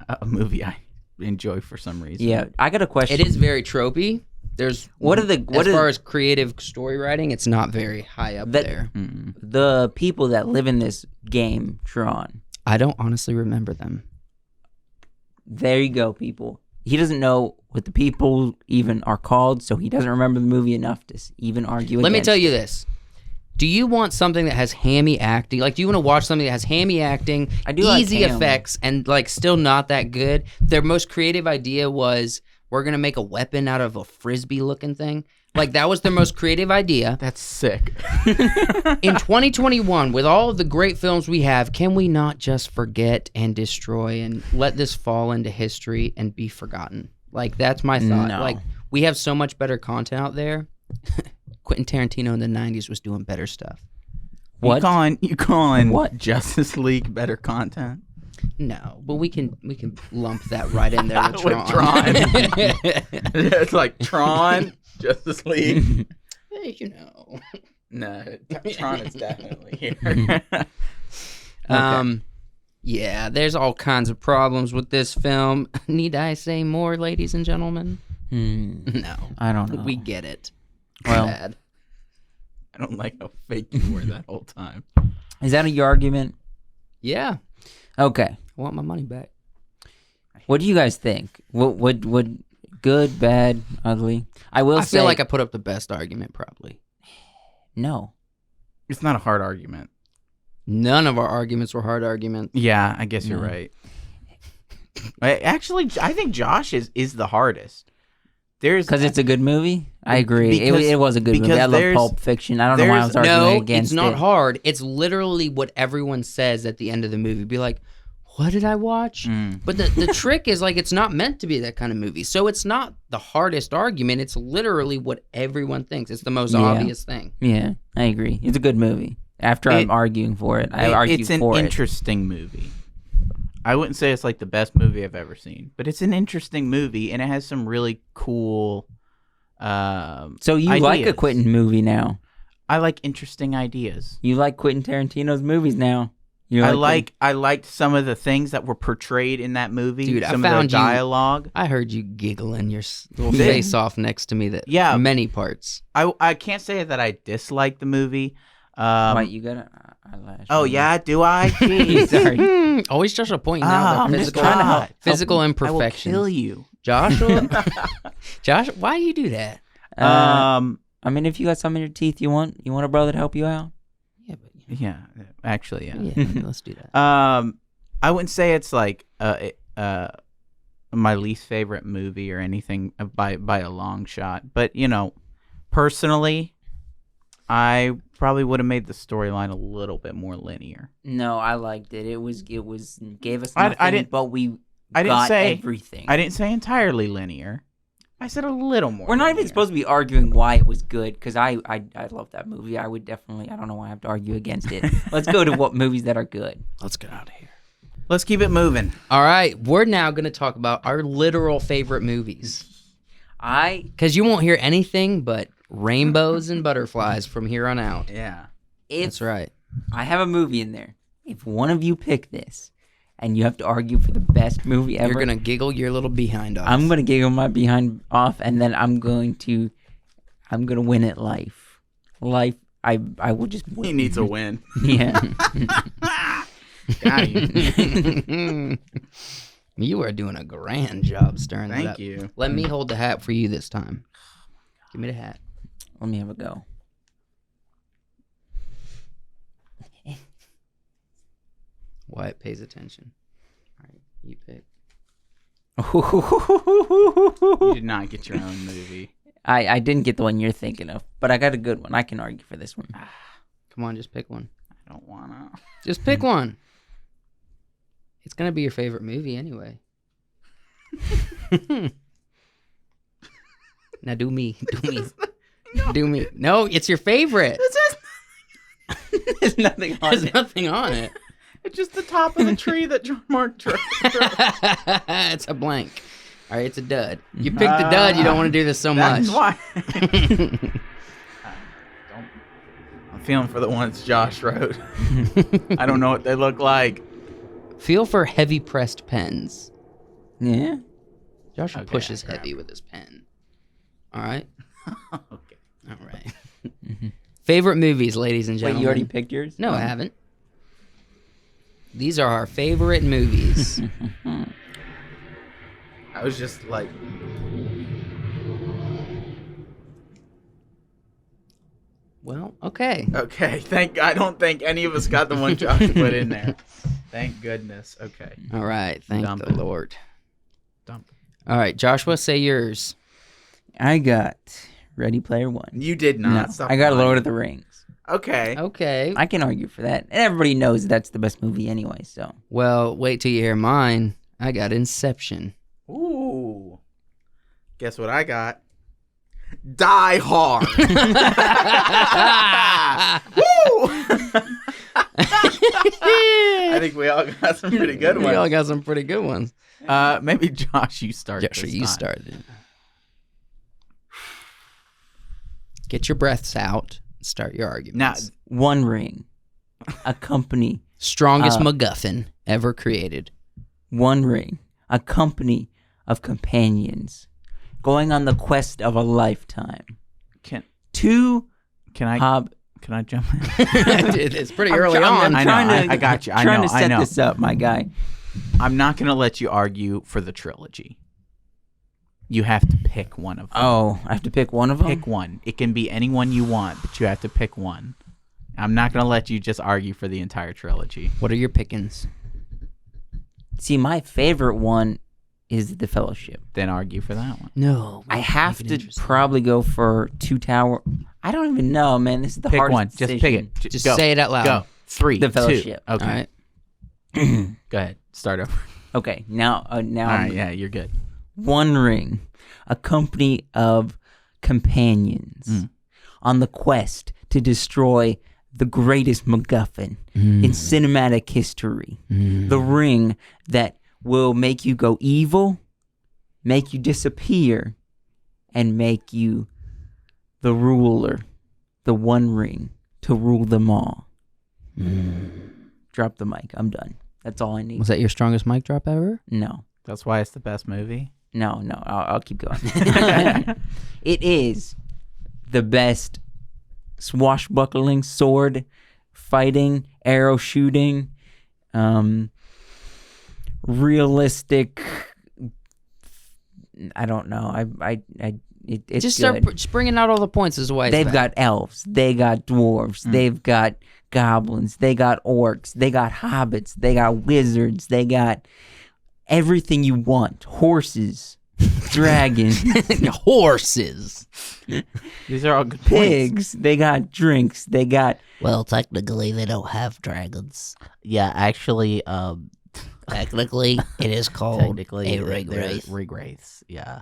a movie I enjoy for some reason. Yeah, I got a question. It is very tropey. There's as far as creative story writing, it's not very high up there. The people that live in this game, Tron. I don't honestly remember them. There you go, people. He doesn't know what the people even are called, so he doesn't remember the movie enough to even argue Let me against tell you this. Do you want something that has hammy acting? Like, do you want to watch something that has hammy acting, I do like easy ham. effects, and like still not that good? Their most creative idea was we're gonna make a weapon out of a frisbee-looking thing. Like that was their most creative idea. That's sick. In 2021, with all of the great films we have, can we not just forget and destroy and let this fall into history and be forgotten? Like that's my thought. No. Like we have so much better content out there. Quentin Tarantino in the 90s was doing better stuff. What? You calling What? Justice League better content? No, but we can lump that right in there with With Tron. It's like Tron, Justice League. You know. No, Tron is definitely here. Yeah, there's all kinds of problems with this film. Need I say more, ladies and gentlemen? No. I don't know. We get it. Well- Bad. I don't like how fake you were that whole time. Is that your argument? Yeah. Okay. I want my money back. What do you guys think? What good, bad, ugly? I will I say feel like I put up the best argument, probably. no. It's not a hard argument. None of our arguments were hard arguments. Yeah, I guess you're right. Actually, I think Josh is the hardest. Because it's a good movie? I agree. Because- It was a good movie. because I love there's- Pulp Fiction. I don't know why I was arguing No, against it's not it. hard. It's literally what everyone says at the end of the movie. Be like, what did I watch? But the trick is like it's not meant to be that kind of movie. So it's not the hardest argument. It's literally what everyone thinks. It's the most obvious thing. Yeah, I agree. It's a good movie. After I'm arguing for it, I argue It's an for it. interesting movie. I wouldn't say it's like the best movie I've ever seen, but it's an interesting movie, and it has some really cool. So you like a ideas. Quentin movie now? I like interesting ideas. You like Quentin Tarantino's movies now? You I liked some of the things that were portrayed in that movie. Dude, I some of found the you- dialogue. I heard you giggling your little Yeah. face off next to me. That Yeah. many parts. I can't say that I dislike the movie. Wait, you got an eyelash. Oh on yeah, do I? Jeez. Sorry. Always just a point out I'm that just physical, trying to help. physical I will imperfections. kill you. Joshua, Josh, why do you do that? I mean, if you got some in your teeth, you want a brother to help you out? Yeah, but Yeah, actually, yeah. yeah, let's do that. I wouldn't say it's like my least favorite movie or anything by a long shot, but you know, personally, I probably would have made the storyline a little bit more linear. No, I liked it. It was gave us I nothing, didn't- but we I didn't got say everything. I didn't say entirely linear. I said a little more. We're not even linear. supposed to be arguing why it was good because I love that movie. I would definitely. I don't know why I have to argue against it. Let's go to what movies that are good. Let's get out of here. Let's keep it moving. All right, we're now going to talk about our literal favorite movies. Because you won't hear anything but rainbows and butterflies from here on out. Yeah. That's right. I have a movie in there. If one of you pick this, and you have to argue for the best movie ever, You're going to giggle your little behind off. I'm gonna giggle my behind off, and then I'm gonna win at life. Life, I will just win. He needs a win. Yeah. Got you. You are doing a grand job stirring that Thank up. you. Let me hold the hat for you this time. Give me the hat. Let me have a go. Wyatt pays attention. All right, you pick. You did not get your own movie. I didn't get the one you're thinking of, but I got a good one. I can argue for this one. Come on, just pick one. I don't wanna. Just pick one. It's going to be your favorite movie anyway. Now do me. Do me. Do me. No, it's your favorite. There's nothing on There's it. nothing on it. It's just the top of the tree that John Mark drew. It's a blank. All right, it's a dud. You picked the dud. You don't want to do this so much. That's why. I'm feeling for the ones Josh wrote. I don't know what they look like. Feel for heavy pressed pens. Yeah. Joshua Okay, pushes I grabbed heavy with his pen. All right. Okay. All right. Favorite movies, ladies and Wait, gentlemen. you already picked yours? No, I haven't. These are our favorite movies. I was just like, Well, okay. okay, I don't think any of us got the one Josh put in there. Thank goodness. Okay. All right. Thank Dump the it. Lord. Dump. All right, Joshua, say yours. I got Ready Player One. You did No, not. Stop I got lying. Lord of the Rings. Okay. Okay. I can argue for that. And everybody knows that's the best movie anyway, so. Well, wait till you hear mine. I got Inception. Ooh. Guess what I got? Die Hard. Woo! I think we all got some pretty good We all ones. got some pretty good ones. Maybe Josh, you start. Joshua, this you time. started. Get your breaths out. Start your Now, arguments. One Ring, a company. Strongest MacGuffin ever created. One Ring, a company of companions going on the quest of a lifetime. can Two I hob. can I jump in? It's pretty early on. I know, I got you. I trying know, to I set know. this up, my guy. I'm not going to let you argue for the trilogy. You have to pick one of them. Oh, I have to pick one of them? Pick one. It can be anyone you want, but you have to pick one. I'm not going to let you just argue for the entire trilogy. What are your pickings? See, my favorite one is The Fellowship. Then argue for that one. No. I have to probably go for Two Tower. I don't even know, man. This is the Pick hardest one. Just decision. pick it. Just go. say it out loud. Go. 3, The 2. Fellowship. Okay. All right. Go ahead. Start over. Okay, now All right. Yeah, you're good. One Ring, a company of companions on the quest to destroy the greatest MacGuffin in cinematic history. The ring that will make you go evil, make you disappear, and make you the ruler. The One Ring to rule them all. Drop the mic. I'm done. That's all I need. Was that your strongest mic drop ever? No. That's why it's the best movie. No, I'll keep going. It is the best swashbuckling, sword fighting, arrow shooting, realistic. I don't know. It's Just good. start bringing out all the points as to why it's They've bad. got elves. They got dwarves. They've got goblins. They got orcs. They got hobbits. They got wizards. They got everything you want. Horses, dragons, horses. These are all good points. pigs. They got drinks. They got Well, technically, they don't have dragons. Yeah, actually, technically, it is called Technically, a rig they're wraith. rig wraiths. Yeah.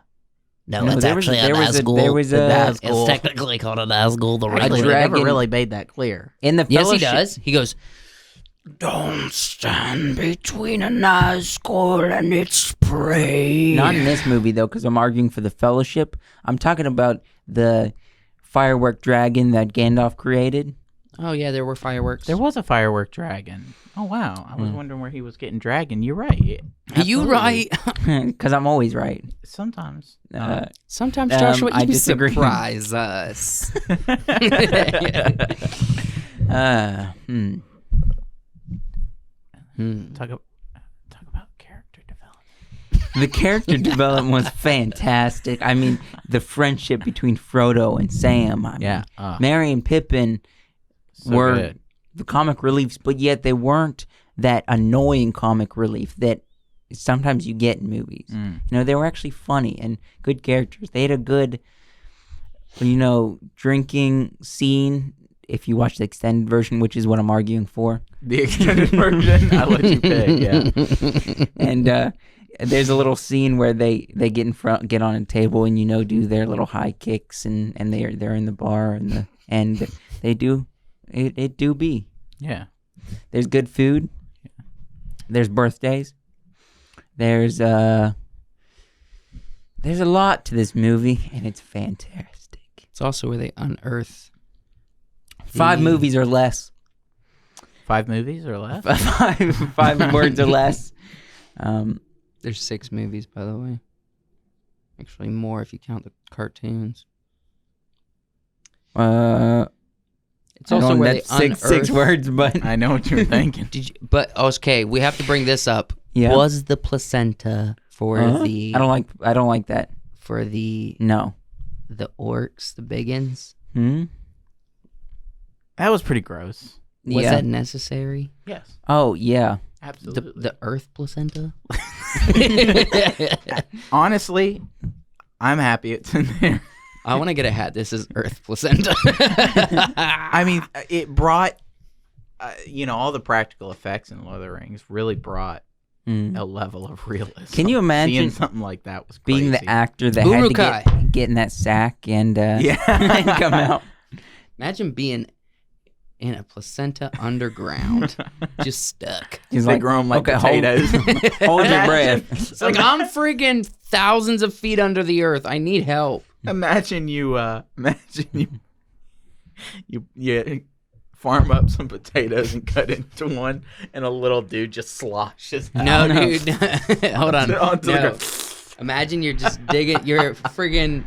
No, No, it's there was- actually there a was a- Nazgul. there was The a- Nazgul. It's technically called a Nazgul. The Actually, rig they never dragon- really made that clear. in the Yes, he fellowship. does. He goes, Don't stand between a Nazgul and its prey. Not in this movie though, because I'm arguing for the Fellowship. I'm talking about the firework dragon that Gandalf created. oh, yeah, there were fireworks. There was a firework dragon. Oh, wow. I was wondering where he was getting dragon. You're right. You Absolutely. right. Because I'm always right. Sometimes. Sometimes, Joshua, I you disagree. surprise us. Talk about character development. The character development was fantastic. I mean, the friendship between Frodo and Sam. I mean, Yeah. Merry and Pippin So were good. the comic reliefs, but yet they weren't that annoying comic relief that sometimes you get in movies. You know, they were actually funny and good characters. They had a good, drinking scene. If you watch the extended version, which is what I'm arguing for, The extended version, I'll let you pick. Yeah. and there's a little scene where they get in front, get on a table, and do their little high kicks, and they're in the bar, and they do It do be. Yeah. There's good food. There's birthdays. There's a lot to this movie, and it's fantastic. It's also where they unearth 5 movies or less. 5 movies or less? 5 words or less. There's 6 movies, by the way. Actually, more if you count the cartoons. It's also where they that's unearth. 6 words, but I know what you're thinking. But okay, we have to bring this up. Yeah. Was the placenta for the? I don't like that. For the No. orcs, the biggins. That was pretty gross. Was Yeah. that necessary? Yes. Oh yeah. Absolutely. The earth placenta. Honestly, I'm happy it's in there. I want to get a hat. This is earth placenta. I mean, it brought, all the practical effects in Lord of the Rings really brought a level of realism. Can you imagine seeing something like that was crazy. being the actor that Urukai. had to get in that sack and and come out? Imagine being in a placenta underground, just stuck. He's They like, grow 'em like okay, potatoes. Hold your breath. It's like I'm freaking thousands of feet under the earth. I need help. Imagine you farm up some potatoes and cut into one, and a little dude just sloshes. No, dude. Hold on. Onto the No. ground. Imagine you're just digging. You're friggin',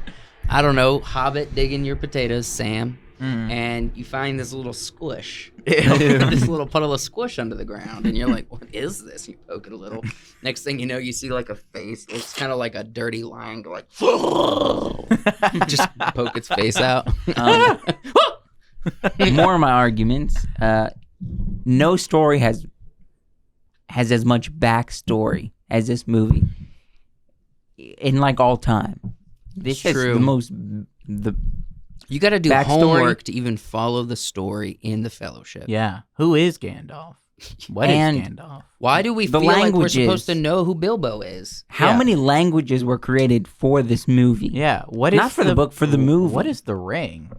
I don't know, hobbit digging your potatoes, Sam, and you find this little squish, this little puddle of squish under the ground, and you're like, "What is this?" You poke it a little. Next thing you know, you see like a face. It's kind of like a dirty lion, like just poke its face out. More of my arguments. No story has as much backstory as this movie in like all time. This is True. the most You got to do Backstory? homework to even follow the story in the Fellowship. Yeah. Who is Gandalf? What And- is Gandalf? Why do we The feel like we're languages. supposed to know who Bilbo is? how Yeah. many languages were created for this movie? Yeah. What is Not for the book, for the movie. What is the ring?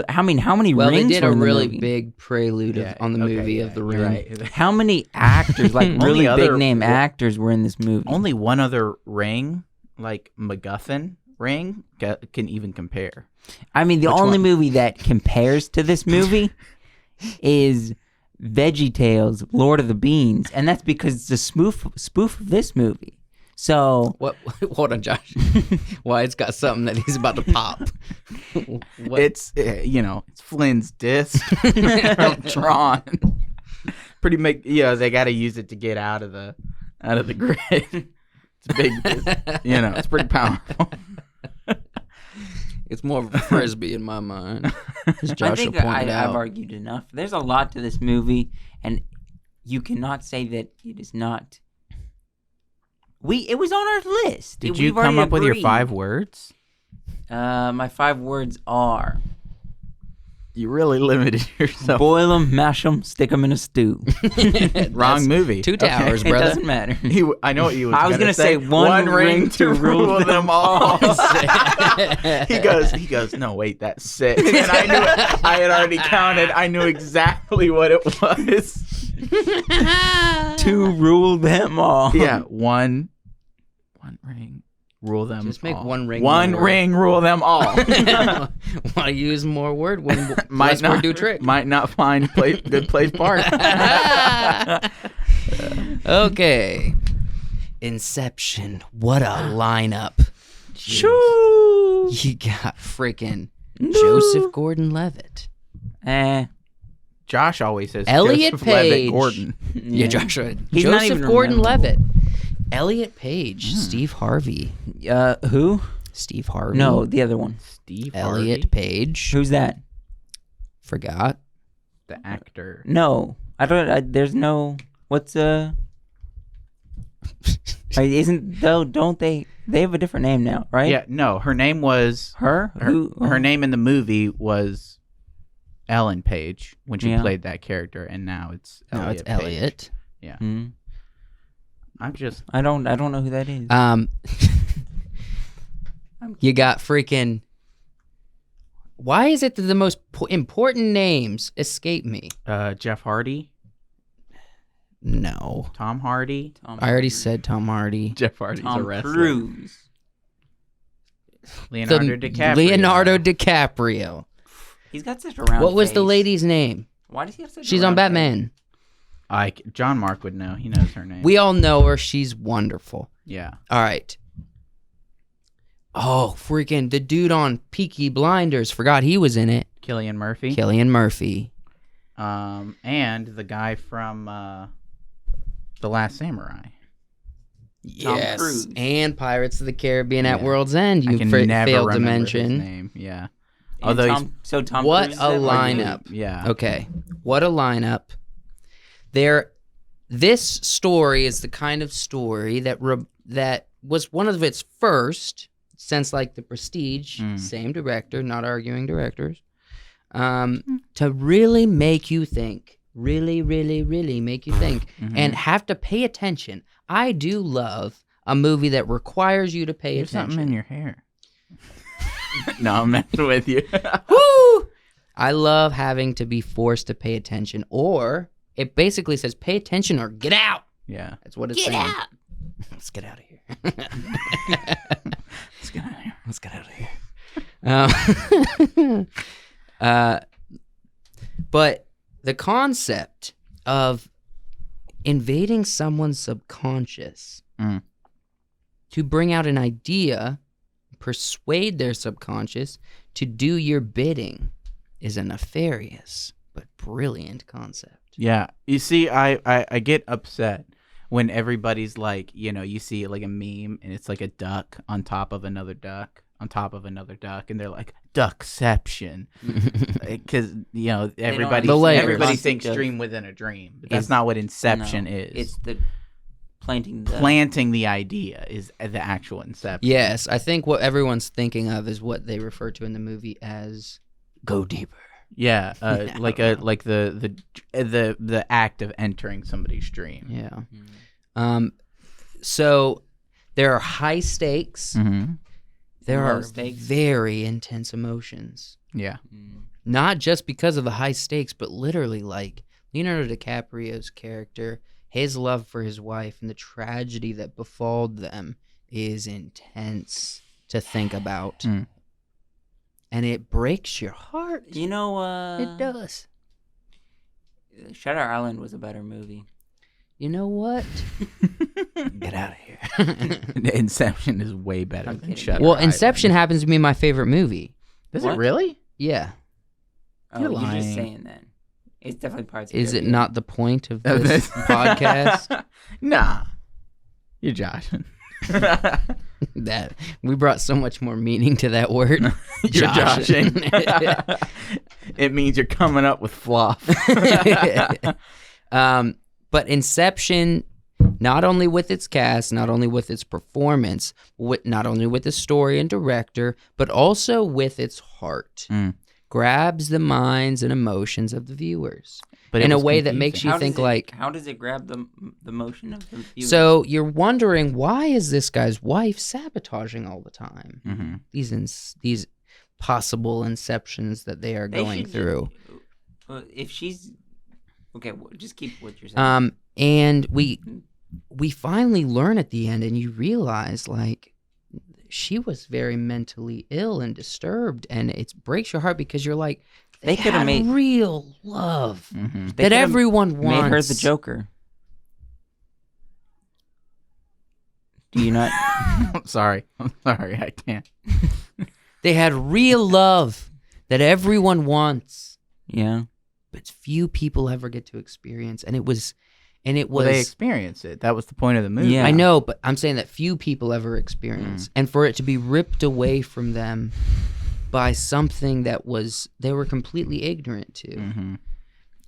How many Well, rings they did were a in the really movie? big prelude on the movie of the you're ring. right. How many actors, like Only really other- big name actors, were in this movie? Only one other ring, like MacGuffin ring, can even compare. I mean, the Which only one? movie that compares to this movie is VeggieTales, Lord of the Beans, and that's because it's a spoof of this movie. So What? Hold on, Josh. Why it's got something that he's about to pop? What? It's it's Flynn's disc from Tron. They got to use it to get out of the grid. It's a big, it's pretty powerful. It's more of a frisbee in my mind. As I Joshua think pointed I've out. argued enough. There's a lot to this movie, and you cannot say that it is not. It was on our list. Did We've you come already up with your agreed. 5 words? My 5 words are: You really limited yourself. boil them, mash them, stick them in a stew. Wrong movie. 2 towers, It brother. doesn't matter. I know what you was I was gonna gonna say one ring to rule them all. he goes. No, wait, that's 6. And I knew it. I had already counted. I knew exactly what it was. To rule them all. Yeah, one ring, rule them. Just make all. one ring One more. ring, rule them all. Want to use more word? When might not do trick. Might not find good place park. Okay. Inception. What a lineup. Shoo! You got freaking Joseph Gordon-Levitt. Josh always says Elliot Joseph Levitt Page. Gordon. Yeah, Joshua. He's not Joseph even Gordon-Levitt. Elliot Page. Steve Harvey. Who? Steve Harvey. No, the other one. Steve Elliot Harvey, Page. Who's that? Forgot. the actor. No, I don't. There's no. What's Isn't though? Don't they? They have a different name now, right? Yeah, no, her name was Her. her name in the movie was Ellen Page when she Yeah. played that character, and now it's No, Elliot it's Page. Elliot. Yeah, Hmm. I'm just I don't know who that is. You got freaking Why is it that the most important names escape me? Jeff Hardy, No. Tom Hardy. I already said Tom Hardy. Jeff Hardy's a Tom wrestler. Cruise. Leonardo DiCaprio. Leonardo DiCaprio. He's got such a round What was the face. lady's name? Why does he have such She's a on round Batman. John Mark would know. He knows her name. We all know her. She's wonderful. Yeah. All right. Oh, freaking the dude on Peaky Blinders. Forgot he was in it. Cillian Murphy. Cillian Murphy. And the guy from The Last Samurai. Tom Yes. Cruise. And Pirates of the Caribbean at Yeah. World's End. I You can never failed to remember his mention. name. Yeah. And Although Tom What Cruise a is like- lineup. Yeah. Okay. What a lineup. This story is the kind of story that was one of its first, since like The Prestige, same director, not arguing directors, to really make you think. Really, really, really make you think. And have to pay attention. I do love a movie that requires you to pay There's attention. something in your hair. No, I'm messing with you. Woo! I love having to be forced to pay attention, or it basically says pay attention or get out. Yeah. That's what it's saying. out. Let's get out of here. Let's get out of here. Let's get out of here. But the concept of invading someone's subconscious to bring out an idea, persuade their subconscious to do your bidding is a nefarious but brilliant concept. Yeah. You see, I get upset when everybody's like, you see like a meme and it's like a duck on top of another duck on top of another duck, and they're like, duckception. Because, everybody The layers. everybody thinks dream within a dream. But that's not what inception is. It's the planting the idea is the actual inception. Yes, I think what everyone's thinking of is what they refer to in the movie as go deeper. Yeah, like the act of entering somebody's dream. Yeah. So there are high stakes. There Low are stakes. very intense emotions. Yeah. Not just because of the high stakes, but literally like Leonardo DiCaprio's character, his love for his wife, and the tragedy that befalled them is intense to think about. And it breaks your heart. You know, It does. Shutter Island was a better movie. You know what? Get out of here. Inception is way better I'm than kidding. Shutter Well, Island. Inception happens to be my favorite movie. Is What? it really? Yeah. Oh, You're you're just lying. saying that. It's definitely parts of Is it Caribbean. not the point of this podcast? Nah. You're joshing. That we brought so much more meaning to that word. You're joshing. It means you're coming up with fluff. But Inception, not only with its cast, not only with its performance, not only with the story and director, but also with its heart, grabs the minds and emotions of the viewers But in it a was way that confusing. makes you How think does it, like. how does it grab the motion of the viewer? So you're wondering, why is this guy's wife sabotaging all the time? Mhm. These possible inceptions that they are They going should through. if she's okay, just keep what you're saying. And we finally learn at the end, and you realize like she was very mentally ill and disturbed, and it breaks your heart because you're like, They coulda had made- real love They that could've everyone wants. made her the Joker. Do you not? I'm sorry, I can't. They had real love that everyone wants, Yeah. but few people ever get to experience. And it was. Well, they experienced it. That was the point of the movie. Yeah. I know, but I'm saying that few people ever experience. And for it to be ripped away from them by something that they were completely ignorant to. Mhm.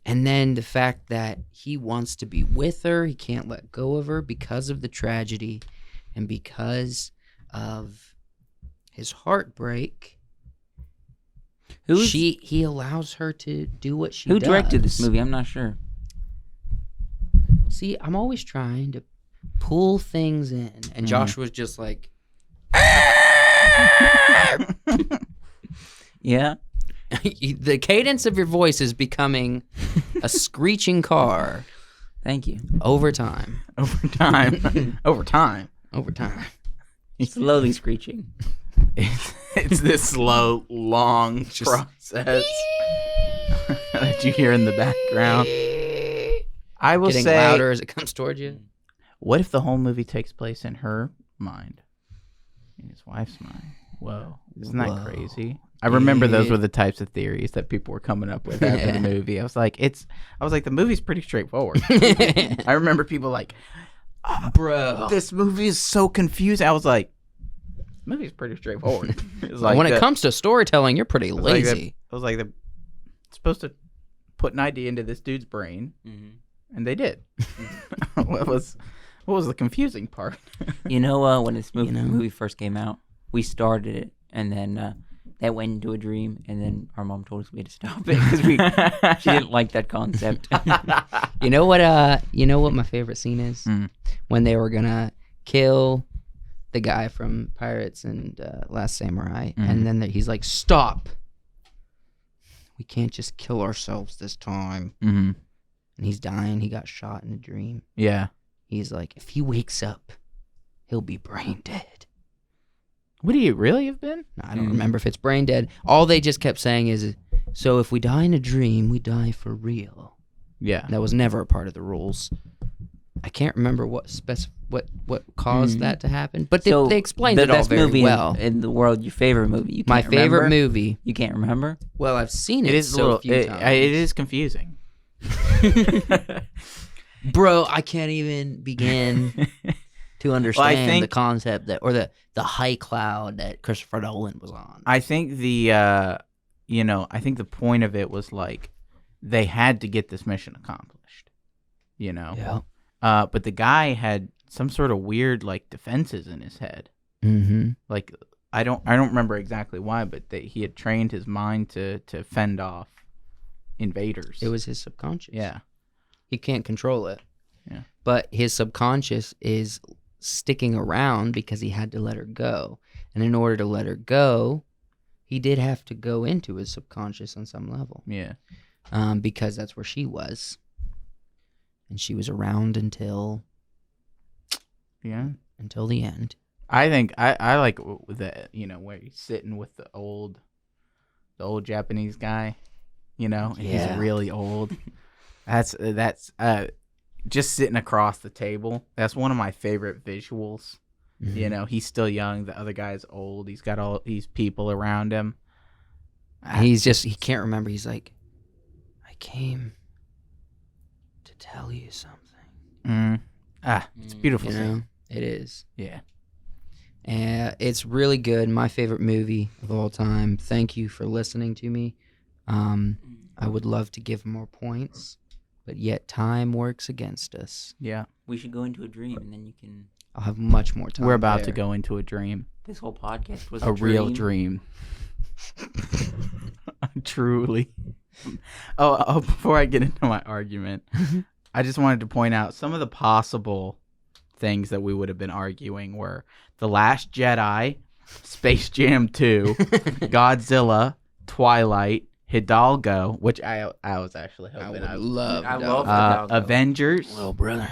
And then the fact that he wants to be with her, he can't let go of her because of the tragedy and because of his heartbreak. He allows her to do what she Who does. directed this movie? I'm not sure. See, I'm always trying to pull things in. And Joshua's just like, Yeah. The cadence of your voice is becoming a screeching car Thank you. over time. Over time. Over time. Over time. Slowly screeching. It's this slow, long process that you hear in the background. I will Getting say, louder as it comes towards you. what if the whole movie takes place in her mind, in his wife's mind? Whoa, isn't that crazy? I remember those were the types of theories that people were coming up with after the movie. I was like, the movie's pretty straightforward. I remember people like, Bro. this movie is so confusing. I was like, the movie's pretty straightforward. It's like When it comes to storytelling, you're pretty like lazy. I was like, supposed to put an idea into this dude's brain, and they did. What was the confusing part? You know, when this movie first came out, we started it, and then that went into a dream, and then our mom told us we had to stop it because she didn't like that concept. You know what my favorite scene is? When they were gonna kill the guy from Pirates and Last Samurai, and then he's like, "Stop! We can't just kill ourselves this time." Mm-hmm. And he's dying. He got shot in a dream. Yeah. He's like, if he wakes up, he'll be brain dead. Would he really have been? I don't remember if it's brain dead. All they just kept saying is, so if we die in a dream, we die for real. Yeah. That was never a part of the rules. I can't remember what caused that to happen, but they explained it all very movie well. in the world. Your favorite movie? You My can't favorite remember? movie. You can't remember? Well, I've seen it. It is so few times. it is confusing. Bro, I can't even begin to understand think- the concept or the high cloud that Christopher Nolan was on. I think I think the point of it was like they had to get this mission accomplished. Yeah. But the guy had some sort of weird like defenses in his head. Mm-hmm. Like I don't remember exactly why, but he had trained his mind to fend off invaders. It was his subconscious. Yeah. He can't control it. Yeah. But his subconscious is sticking around because he had to let her go. And in order to let her go, he did have to go into his subconscious on some level. Yeah. Because that's where she was. And she was around until the end. I think I like the where he's sitting with the old Japanese guy, and he's really old. That's just sitting across the table. That's one of my favorite visuals. Mm-hmm. He's still young. The other guy's old. He's got all these people around him. He can't remember. He's like, I came to tell you something. It's a beautiful scene. It is. Yeah. It's really good. My favorite movie of all time. Thank you for listening to me. I would love to give more points, but yet time works against us. Yeah. We should go into a dream, and then you can. I'll have much more time. We're about to there. go into a dream. This whole podcast was A real dream. Truly. Oh, before I get into my argument, I just wanted to point out some of the possible things that we would have been arguing were The Last Jedi, Space Jam 2, Godzilla, Twilight, Hidalgo, which I was actually hoping I would love. I love Hidalgo. Avengers, Well, brother.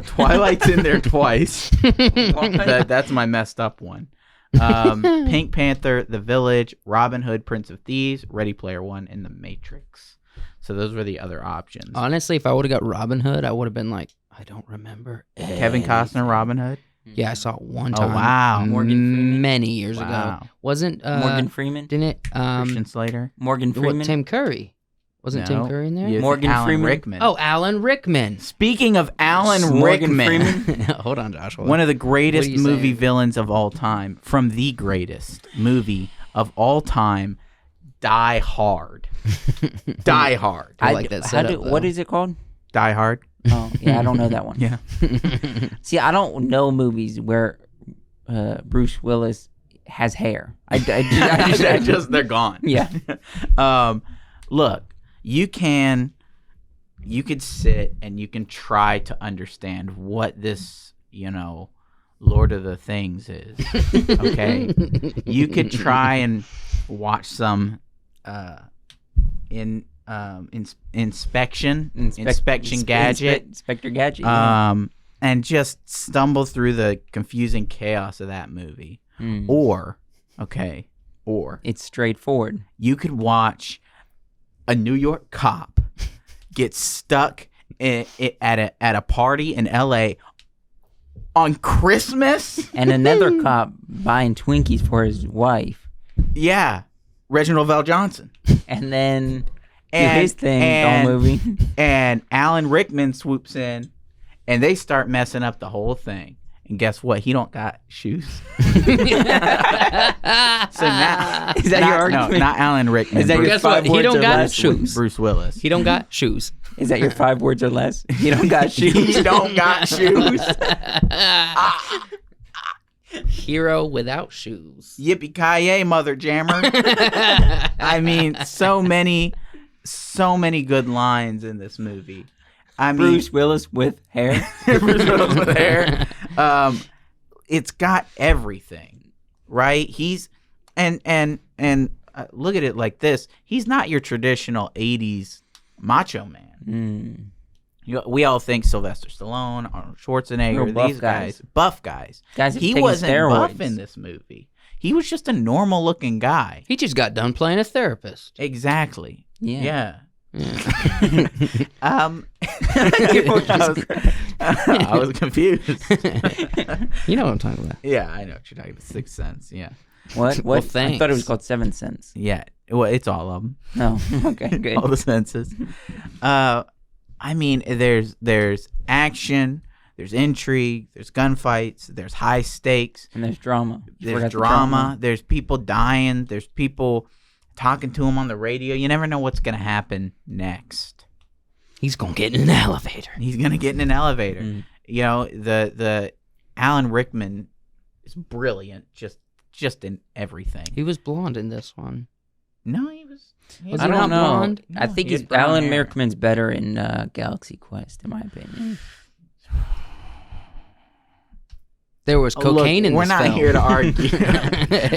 Twilight's in there twice. That's my messed up one. Pink Panther, The Village, Robin Hood, Prince of Thieves, Ready Player One, and The Matrix. So those were the other options. Honestly, if I would have got Robin Hood, I would have been like, I don't remember. Kevin Costner, Robin Hood. Yeah, I saw it one Oh, time. wow. Morgan Freeman? Many years ago. Wow. Wasn't Morgan Freeman. Didn't it? Christian Slater. Morgan Freeman. Tim Curry. Wasn't Tim No. Curry in there? Yes, Morgan Alan Freeman. Rickman. Oh, Alan Rickman. Speaking of Alan Morgan Rickman, Hold on, Joshua. one of the greatest What are you movie saying? villains of all time, from the greatest movie of all time, Die Hard. Die Hard. I like that setup, what though. is it called? Die Hard. Oh, yeah, I don't know that one. Yeah. See, I don't know movies where Bruce Willis has hair. I just they're gone. Yeah. Look, you could sit and you can try to understand what this, Lord of the Things is. Okay. You could try and watch some inspection Inspector gadget. Gadget. Yeah. And just stumble through the confusing chaos of that movie. Or It's straightforward. you could watch a New York cop get stuck at a party in L.A. on Christmas. And another cop buying Twinkies for his wife. Yeah, Reginald Vell Johnson. And then do And- his thing and- all movie. And Alan Rickman swoops in, and they start messing up the whole thing. And guess what? He don't got shoes. So now, Is that your argument? No, not Alan Rickman. Is that your Bruce, Guess what? 5 He words don't or got less? shoes. Bruce Willis. He don't got shoes. Is that your 5 words or less? You don't got shoes. He don't got shoes. Hero without shoes. Yippee-ki-yay, mother jammer. I mean, so many good lines in this movie. I mean, Bruce Willis with hair. Bruce Willis with hair. It's got everything, right? He's and look at it like this. He's not your traditional '80s macho man. We all think Sylvester Stallone, Arnold Schwarzenegger, Real buff these guys, buff guys. Guys have He taken wasn't buff steroids. in this movie. He was just a normal looking guy. He just got done playing a therapist. Exactly. Yeah. I was confused. You know what I'm talking about. Yeah, I know what you're talking about. Sixth Sense. Yeah. What? Well, I thought it was thanks. called 7 Cents. Yeah. Well, it's all of them. No. Okay, good. All the senses. I mean, there's action, there's intrigue, there's gunfights, there's high stakes, And there's drama. You there's forgot the drama, there's people dying, there's people talking to him on the radio. You never know what's gonna happen next. He's gonna get in an elevator. He's gonna get in an elevator. Mm. You know, the Alan Rickman is brilliant, just in everything. He was blonde in this one. No, he was. Was I he don't not know. blonde? I think he had he's brown Alan hair. Rickman's better in Galaxy Quest, in my opinion. There was cocaine Look, in we're this not film. here to argue.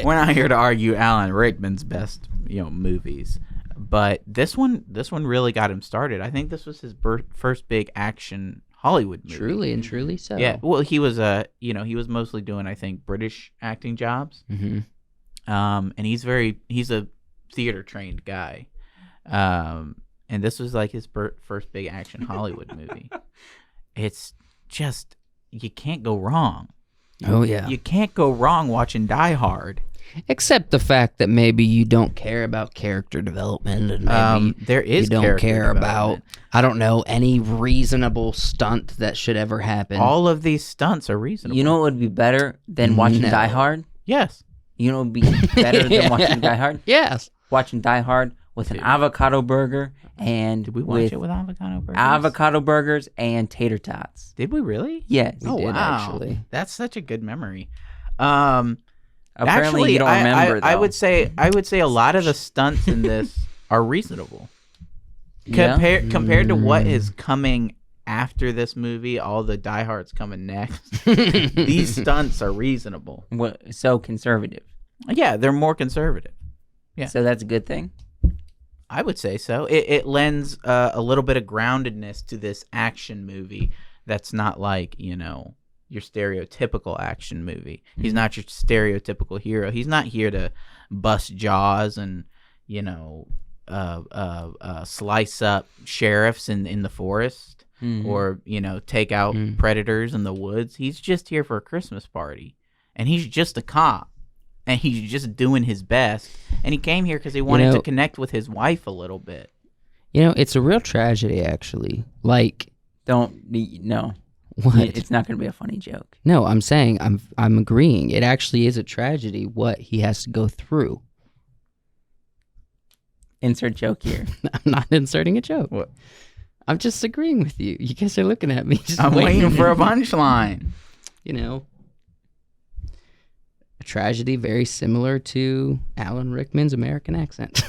We're not here to argue Alan Rickman's best, movies. But this one really got him started. I think this was his first big action Hollywood movie. Truly and truly so. Yeah. Well, he was he was mostly doing, I think, British acting jobs. Mm-hmm. And he's a theater trained guy. And this was like his first big action Hollywood movie. It's just, you can't go wrong. Oh yeah. You can't go wrong watching Die Hard. Except the fact that maybe you don't care about character development, and maybe There is you don't character care about, development. I don't know, any reasonable stunt that should ever happen. All of these stunts are reasonable. You know what would be better than watching No. Die Hard? Yes. You know what would be better than watching Die Hard? Yes. Watching Die Hard with an avocado burger and Did we watch it with avocado burgers? avocado burgers and tater tots. Did we really? Yes. We did, wow. actually. That's such a good memory. Apparently Actually, you don't remember, I though. would say a lot of the stunts in this are reasonable. Yeah? Compared to what is coming after this movie, all the Die Hards coming next. These stunts are reasonable. What, so conservative. Yeah, they're more conservative. Yeah. So that's a good thing? I would say so. It lends a little bit of groundedness to this action movie that's not like, your stereotypical action movie. He's not your stereotypical hero. He's not here to bust jaws and, slice up sheriffs in the forest or, take out predators in the woods. He's just here for a Christmas party. And he's just a cop. And he's just doing his best. And he came here because he wanted to connect with his wife a little bit. It's a real tragedy, actually. Like, No. what? It's not going to be a funny joke. No, I'm saying, I'm agreeing. It actually is a tragedy what he has to go through. Insert joke here. I'm not inserting a joke. What? I'm just agreeing with you. You guys are looking at me. Just I'm waiting for a punchline. A tragedy very similar to Alan Rickman's American accent.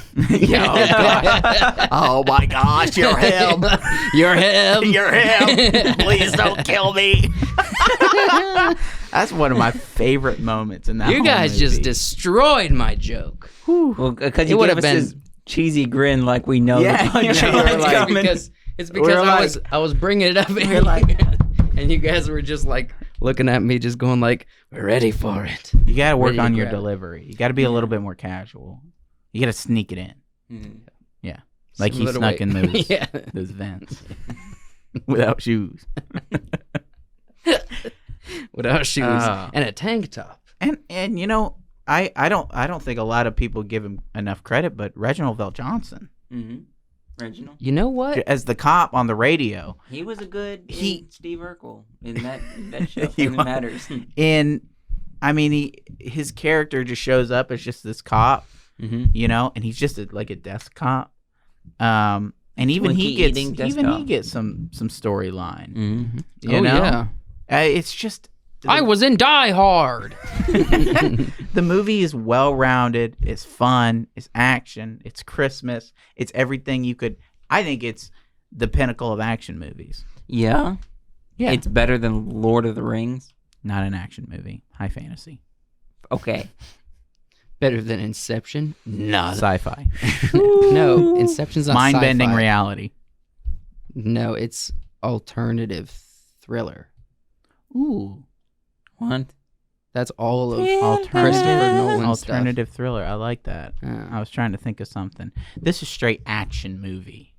Oh my gosh, you're him. You're him. You're him. Please don't kill me. That's one of my favorite moments in that You whole guys movie. just destroyed my joke. Well, because It you would gave have us been his cheesy grin like we know. Yeah, the punch you know, line's like- coming. It's because I was bringing it up and you guys were just like looking at me just going like, we're ready for it. You got to work Ready to on your grab it. delivery. You got to be a little bit more casual. You got to sneak it in. Yeah. Like he Slim it snuck away. in those, Yeah. those vents without shoes. Without shoes Oh. and a tank top. And you know, I don't think a lot of people give him enough credit, but Reginald Vell Johnson Reginald. You know what? as the cop on the radio He was a good Steve Urkel in that show. He Family was. Matters. his character just shows up as just this cop, you know, and he's just like a desk cop. And even he Slinky eating gets some storyline. Mm-hmm. You know? Yeah. It's just I was in Die Hard. the movie is well rounded. It's fun. It's action. It's Christmas. It's everything you could. I think it's the pinnacle of action movies. Yeah. Yeah, It's better than Lord of the Rings. not an action movie. High fantasy. Okay. Better than Inception? Not. Sci-fi. No, Inception's not Mind-bending sci-fi. reality. No, it's alternative thriller. Ooh. What? That's all of Alternative, Nolan alternative thriller. I like that. stuff. I was trying to think of something. This is straight action movie.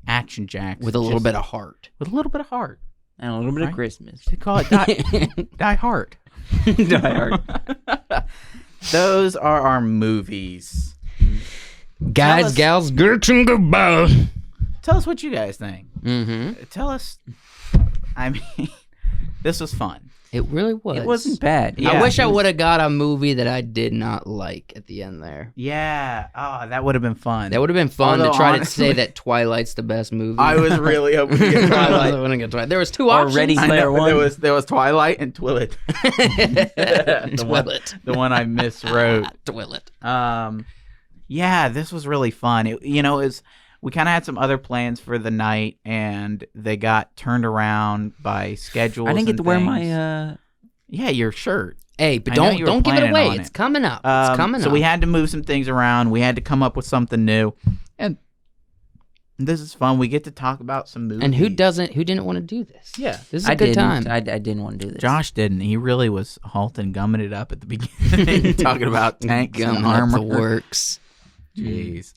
Action jacks. With a little bit of heart. With a little bit of heart. And a little bit Right. of Christmas. You call it Die Hard. Die Hard. Those are our movies. Guys, us- gals, girls, and goodbye. Tell us what you guys think. Mm-hmm. Tell us. I mean, this was fun. It really was. It wasn't bad. Yeah. I wish I It was- would have got a movie that I did not like at the end there. Yeah. Oh, that would have been fun. That would have been fun Although, to try honestly- to say that Twilight's the best movie. I was really hoping to get I Twilight. wouldn't get Twilight. There was two Or options. Ready I Player know, One. there was Twilight and Twillet. the one, Twillet. the one I miswrote. Twillet. Yeah, this was really fun. We kind of had some other plans for the night, and they got turned around by schedules. I didn't get and to wear things. my Yeah, your shirt. Hey, but I know don't you were give it planning away. on It's it. coming up. It's coming So up. we had to move some things around. We had to come up with something new, and this is fun. We get to talk about some movies. And who didn't want to do this? Yeah, This is a good time. I didn't want to do this. Josh didn't. He really was halting, gumming it up at the beginning, talking about tanks Gumming and up armor. the works. Jeez.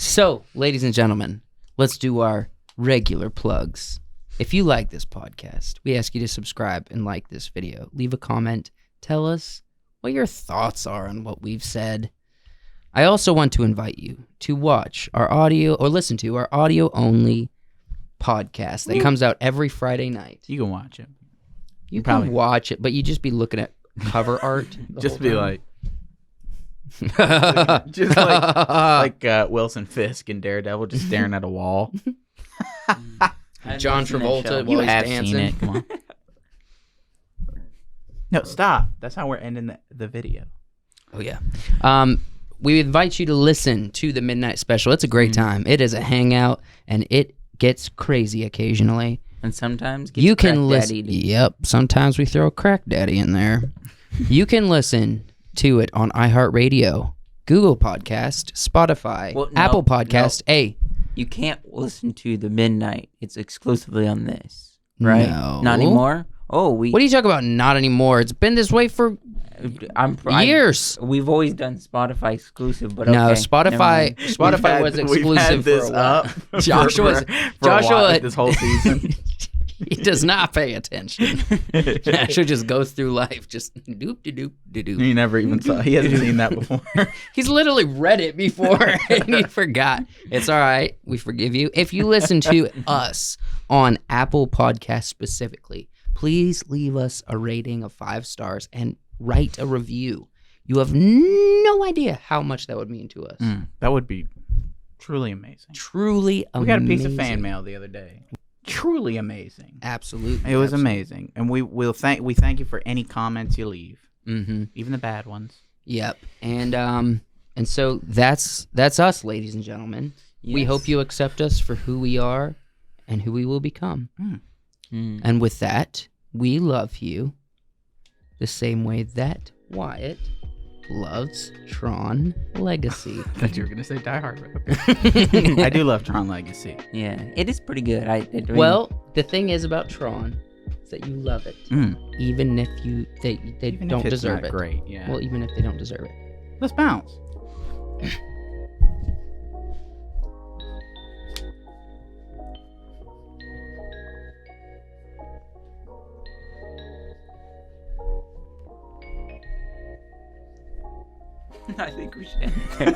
So, ladies and gentlemen, let's do our regular plugs. If you like this podcast, we ask you to subscribe and like this video. Leave a comment. Tell us what your thoughts are on what we've said. I also want to invite you to watch our audio or listen to our audio only podcast that comes out every Friday night. You can watch it. You probably- can watch it, but you just be looking at cover art. the Just whole be time. like, just like Wilson Fisk and Daredevil, just staring at a wall. John Travolta while You he's have dancing. seen it. Come on. No, stop. That's how we're ending the video. Oh yeah. We invite you to listen to the Midnight Special. It's a great time. It is a hangout, and it gets crazy occasionally. And sometimes You crack can listen. daddy to- Yep. Sometimes we throw a crack daddy in there. You can listen to it on iHeartRadio, Google Podcast, Spotify, Well, no, Apple Podcast. Hey, You can't listen to the Midnight. It's exclusively on this, right? No. Not anymore. Oh, what are you talking about? Not anymore. It's been this way for years. We've always done Spotify exclusive, but No, okay, Spotify. never mind. Spotify was exclusive for a while. Joshua's- Joshua- this whole season. He does not pay attention. Joshua just goes through life, just doop de doop de doop. He never even saw. He hasn't seen that before. He's literally read it before and he forgot. It's all right. We forgive you. If you listen to us on Apple Podcasts specifically, please leave us a rating of 5 stars and write a review. You have no idea how much that would mean to us. That would be truly amazing. Truly amazing. We got a piece of fan mail the other day. Truly amazing. Absolutely. It was amazing, and we thank you for any comments you leave, even the bad ones. Yep. And so that's us, ladies and gentlemen. We Yes. hope you accept us for who we are and who we will become. And with that, we love you the same way that Wyatt loves Tron Legacy. I thought you were gonna say Die Hard. Okay. I do love Tron Legacy. Yeah, it is pretty good. I mean, Well, the thing is about Tron is that you love it, even if they Even don't if it's deserve not it. great, yeah. Well, even if they don't deserve it. Let's bounce. I think we should end there.